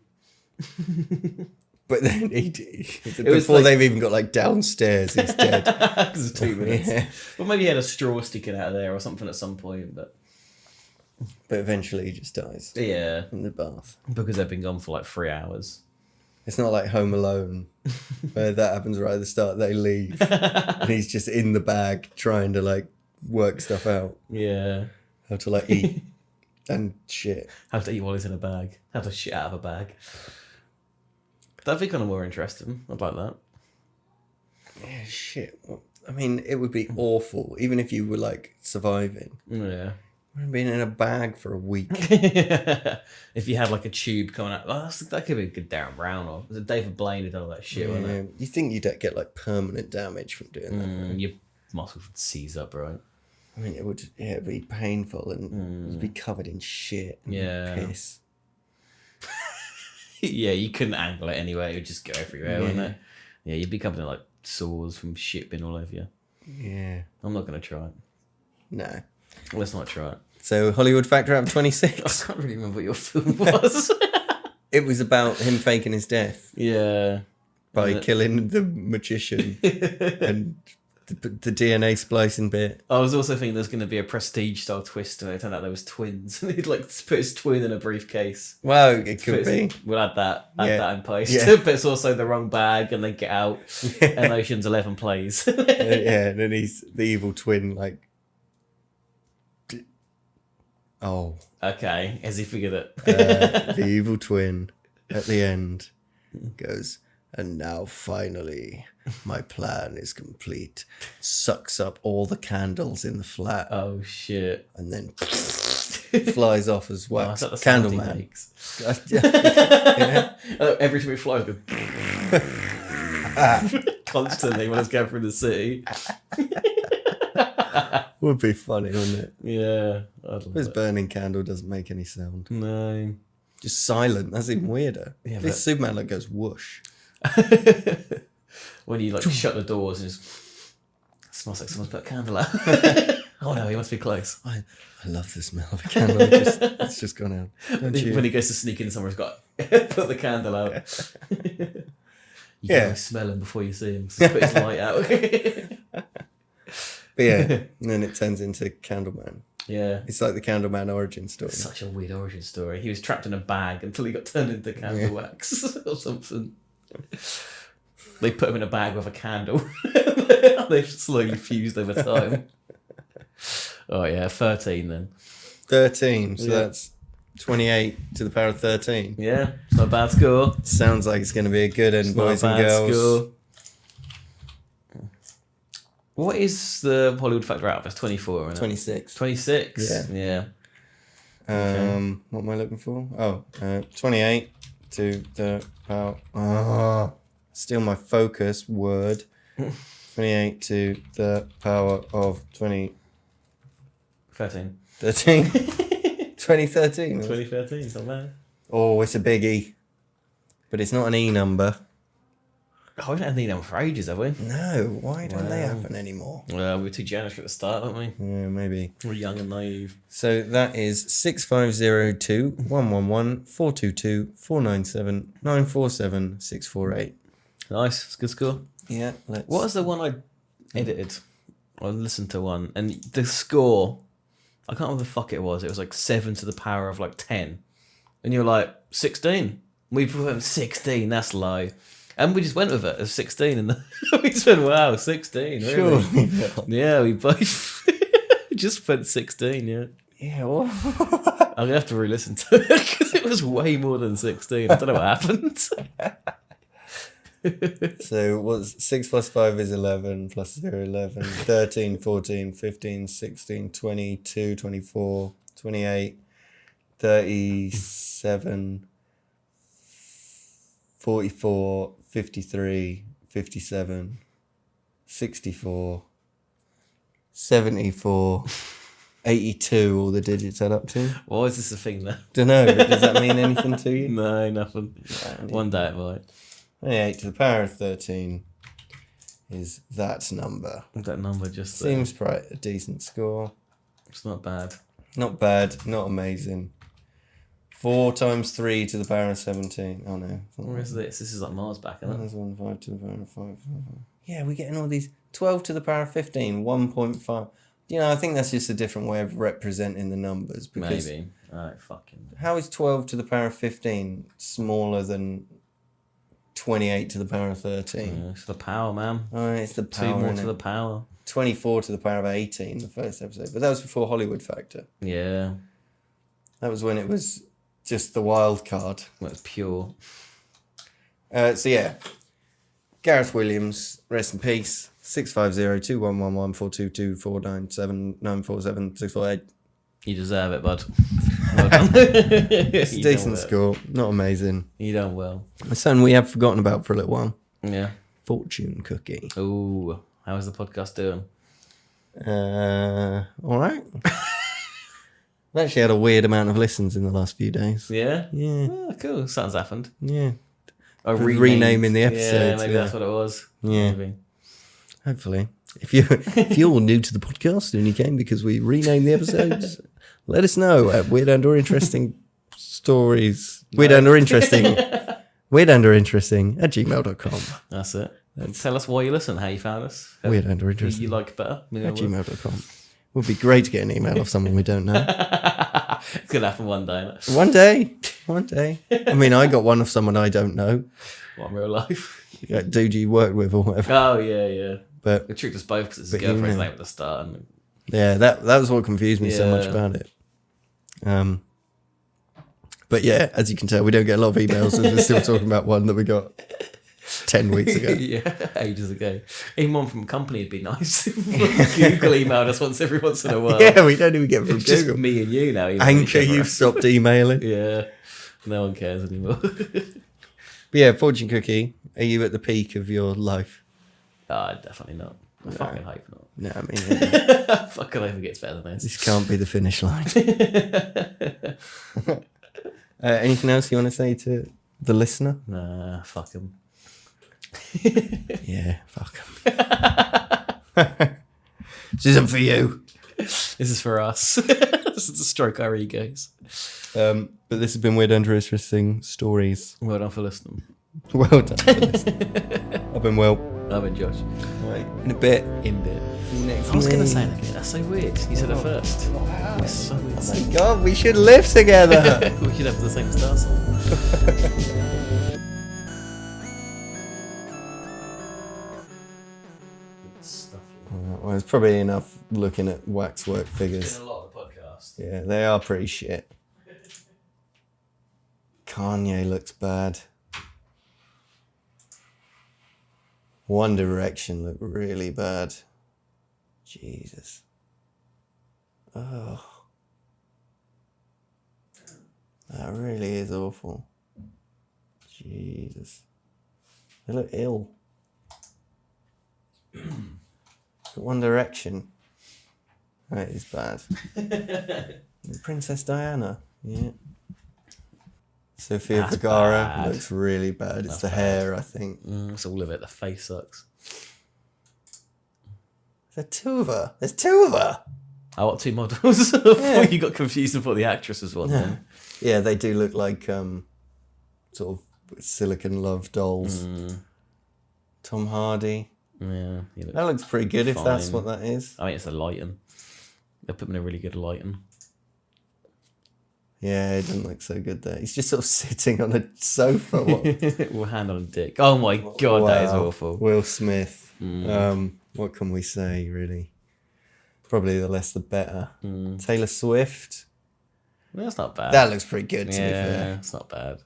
But then before they've even got like downstairs, he's dead. Because of 2 minutes. Yeah. Well, maybe he had a straw sticking out of there or something at some point, but eventually he just dies yeah, in the bath. because they've been gone for like 3 hours. It's not like Home Alone, where that happens right at the start. They leave, and he's just in the bag trying to like work stuff out. Yeah, How to like eat and shit. how to eat while he's in a bag. How to shit out of a bag. That'd be kind of more interesting. I'd like that. Yeah, shit. I mean, it would be awful, even if you were like surviving. Yeah. Being in a bag for a week. If you had like a tube coming out, that could be a good Darren Brown or was it David Blaine who did all that shit, wasn't it? You think you'd get like permanent damage from doing that? Right? Your muscles would seize up, right? I mean, it would be painful and it'd be covered in shit and piss. Yeah, you couldn't angle it anyway. It would just go everywhere, wouldn't it? Yeah, you'd be covered in like sores from shit being all over you. Yeah. I'm not going to try it. No. Let's not try it. So, Hollywood Factor out of I 26. can't really remember what your film was. It was about him faking his death Yeah. by killing the magician and the DNA splicing bit. I was also thinking there's going to be a Prestige style twist, and it turned out there was twins. And he'd like put his twin in a briefcase. Well, it could be. We'll add that in post. Yeah. But it's also the wrong bag, and they get out, and Ocean's 11 plays. Yeah, and then he's the evil twin, like. Oh. Okay, as he figured it. The evil twin at the end goes, and now finally my plan is complete. Sucks up all the candles in the flat Oh shit! and then flies off as Oh, wax. is that the sound he Candleman. makes? Yeah. Every time he flies, it goes constantly when it's going through the city. Would be funny, wouldn't it? Yeah, I'd love His it. burning candle doesn't make any sound. No. Just silent. That's even weirder. Yeah, This Superman like goes whoosh. When you like shut the doors and just smells like someone's put a candle out. Oh no, he must be close. I love the smell of a candle. It's just gone out. Don't you? When he goes to sneak in somewhere, he's got put the candle out. You Yeah. gotta smell him before you see him. So put his light out. But yeah, and then it turns into Candleman. Yeah. It's like the Candleman origin story. It's such a weird origin story. He was trapped in a bag until he got turned into candle wax or something. They put him in a bag with a candle. They've slowly fused over time. Oh yeah, 13 then. 13, so that's 28 to the power of 13. Yeah, it's not a bad score. Sounds like it's going to be a good one, boys and girls. Score. What is the Hollywood factor out of? It's 24, isn't it? 26. 26? Yeah. Okay. What am I looking for? 28 to the power... Steal my focus word. 28 to the power of 13. 2013. 2013, it's not bad. Oh, it's a biggie. But it's not an E number. Oh, we haven't had them for ages, have we? No, why don't they happen anymore? Well, we were too generous at the start, weren't we? Yeah, maybe. We're young and naive. So that is 6502 111 422 497 947 648. Nice, it's a good score. Yeah, What was the one I edited? I listened to one, and the score, I can't remember the fuck it was. It was like 7 to the power of like 10. And you were like, 16. We put 16, that's low. And we just went with it as 16. And we just went, wow, 16. Really? Sure. Yeah, we both just put 16, yeah. Yeah, what? I'm going to have to re-listen to it because it was way more than 16. I don't know what happened. So what's 6 plus 5 is 11, plus 0, 11, 13, 14, 15, 16, 22, 24, 28, 37, 44, 53, 57, 64, 74, 82, all the digits add up to. Why is this a thing now? Don't know, but does that mean anything to you? No, nothing. One day it might. 28 to the power of 13 is that number. That number just Seems quite a decent score. It's not bad. Not bad, not amazing. 4 times 3 to the power of 17. Oh no. Where is this? This is like Mars back, isn't it? There's 1, 5 to the power of 5. Yeah, we're getting all these. 12 to the power of 15, 1.5. You know, I think that's just a different way of representing the numbers. Because Maybe. Alright, fucking. how is 12 to the power of 15 smaller than 28 to the power of 13? Yeah, it's the power, man. Oh, it's the power. 2 more innit? to the power. 24 to the power of 18, the first episode. But that was before Hollywood Factor. Yeah. That was when it was just the wild card. Well, it's pure. So yeah, Gareth Williams, rest in peace. 650-2111-422-497-947-648. You deserve it, bud. Well done. It's a You decent done well. score, not amazing. You done well. Something we have forgotten about for a little while. Yeah. Fortune cookie. Ooh. How is the podcast doing? All right. I've actually had a weird amount of listens in the last few days. Yeah? Yeah. Oh, cool. Something's happened. Yeah. Renaming the episodes. Yeah, maybe that's what it was. Yeah. Maybe. Hopefully. If you're new to the podcast and you came because we renamed the episodes, let us know at Weird and or Interesting Stories. Weird and or Interesting. Weird and or Interesting at gmail.com. That's it. Tell us why you listen, how you found us. Weird and or Who Interesting you like better. at gmail.com. Would be great to get an email of someone we don't know. It's going to happen one day. Innit? One day. I mean, I got one of someone I don't know. What, in real life? Like, dude you worked with or whatever. Oh, yeah. But It tricked us both because it's But his you girlfriend's know. name at the start. And yeah, that was what confused me so much Yeah. about it. But yeah, as you can tell, we don't get a lot of emails as we're still talking about one that we got 10 weeks ago. yeah, ages ago. Even one from a company would be nice. Google emailed us once every once in a while. Yeah, we don't even get from It's just Google. me and you now. Anchor, you've stopped emailing. Yeah, no one cares anymore. But yeah, fortune cookie, are you at the peak of your life? Definitely not. I fucking hope not. No, I mean, Fucking hope it gets better than this. this can't be the finish line. Anything else you want to say to the listener? Nah, fuck him. Yeah, fuck 'em. This isn't for you. This is for us. This is to stroke our egos. But this has been Weird and Interesting Stories. Well done for listening. Well done for listening. I've been Will. I've been Josh. Right, in a bit. In bit. See you next I was going to week. say in a bit. That's so weird. You said it first. Wow. It's so weird. Oh my god, we should live together. We should have the same star sign. Well, it's probably enough looking at waxwork figures. A lot of the podcast. Yeah, they are pretty shit. Kanye looks bad. One Direction looked really bad. Jesus. Oh. That really is awful. Jesus. They look ill. One Direction. That is bad. Princess Diana. Yeah. Sophia That's Vergara bad. looks really bad. It's That's the bad. hair, I think. It's all of it. The face sucks. There's two of her. There's two of her. I want two models. Before you got confused and thought the actress was one. Then. Yeah, they do look like sort of silicon love dolls. Tom Hardy. Yeah, he looks That looks pretty good if that's fine. what that is. I mean, it's a lighting. They put him in a really good lighting. Yeah, it doesn't look so good there. He's just sort of sitting on a sofa. With hand on a dick. Oh my god, that is Wow. awful. Will Smith. What can we say, really? Probably the less the better. Taylor Swift. Well, that's not bad. That looks pretty good, to be yeah, fair. it's not bad.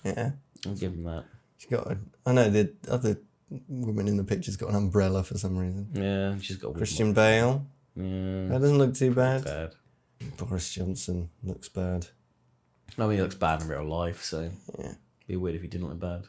Yeah. I'll give him that. She's got I know the other woman in the picture's got an umbrella for some reason. Yeah, she's got a Christian Bale. Yeah, That doesn't look too bad. bad. Boris Johnson looks bad. I mean, he looks bad in real life, so Yeah. it'd be weird if he didn't look bad.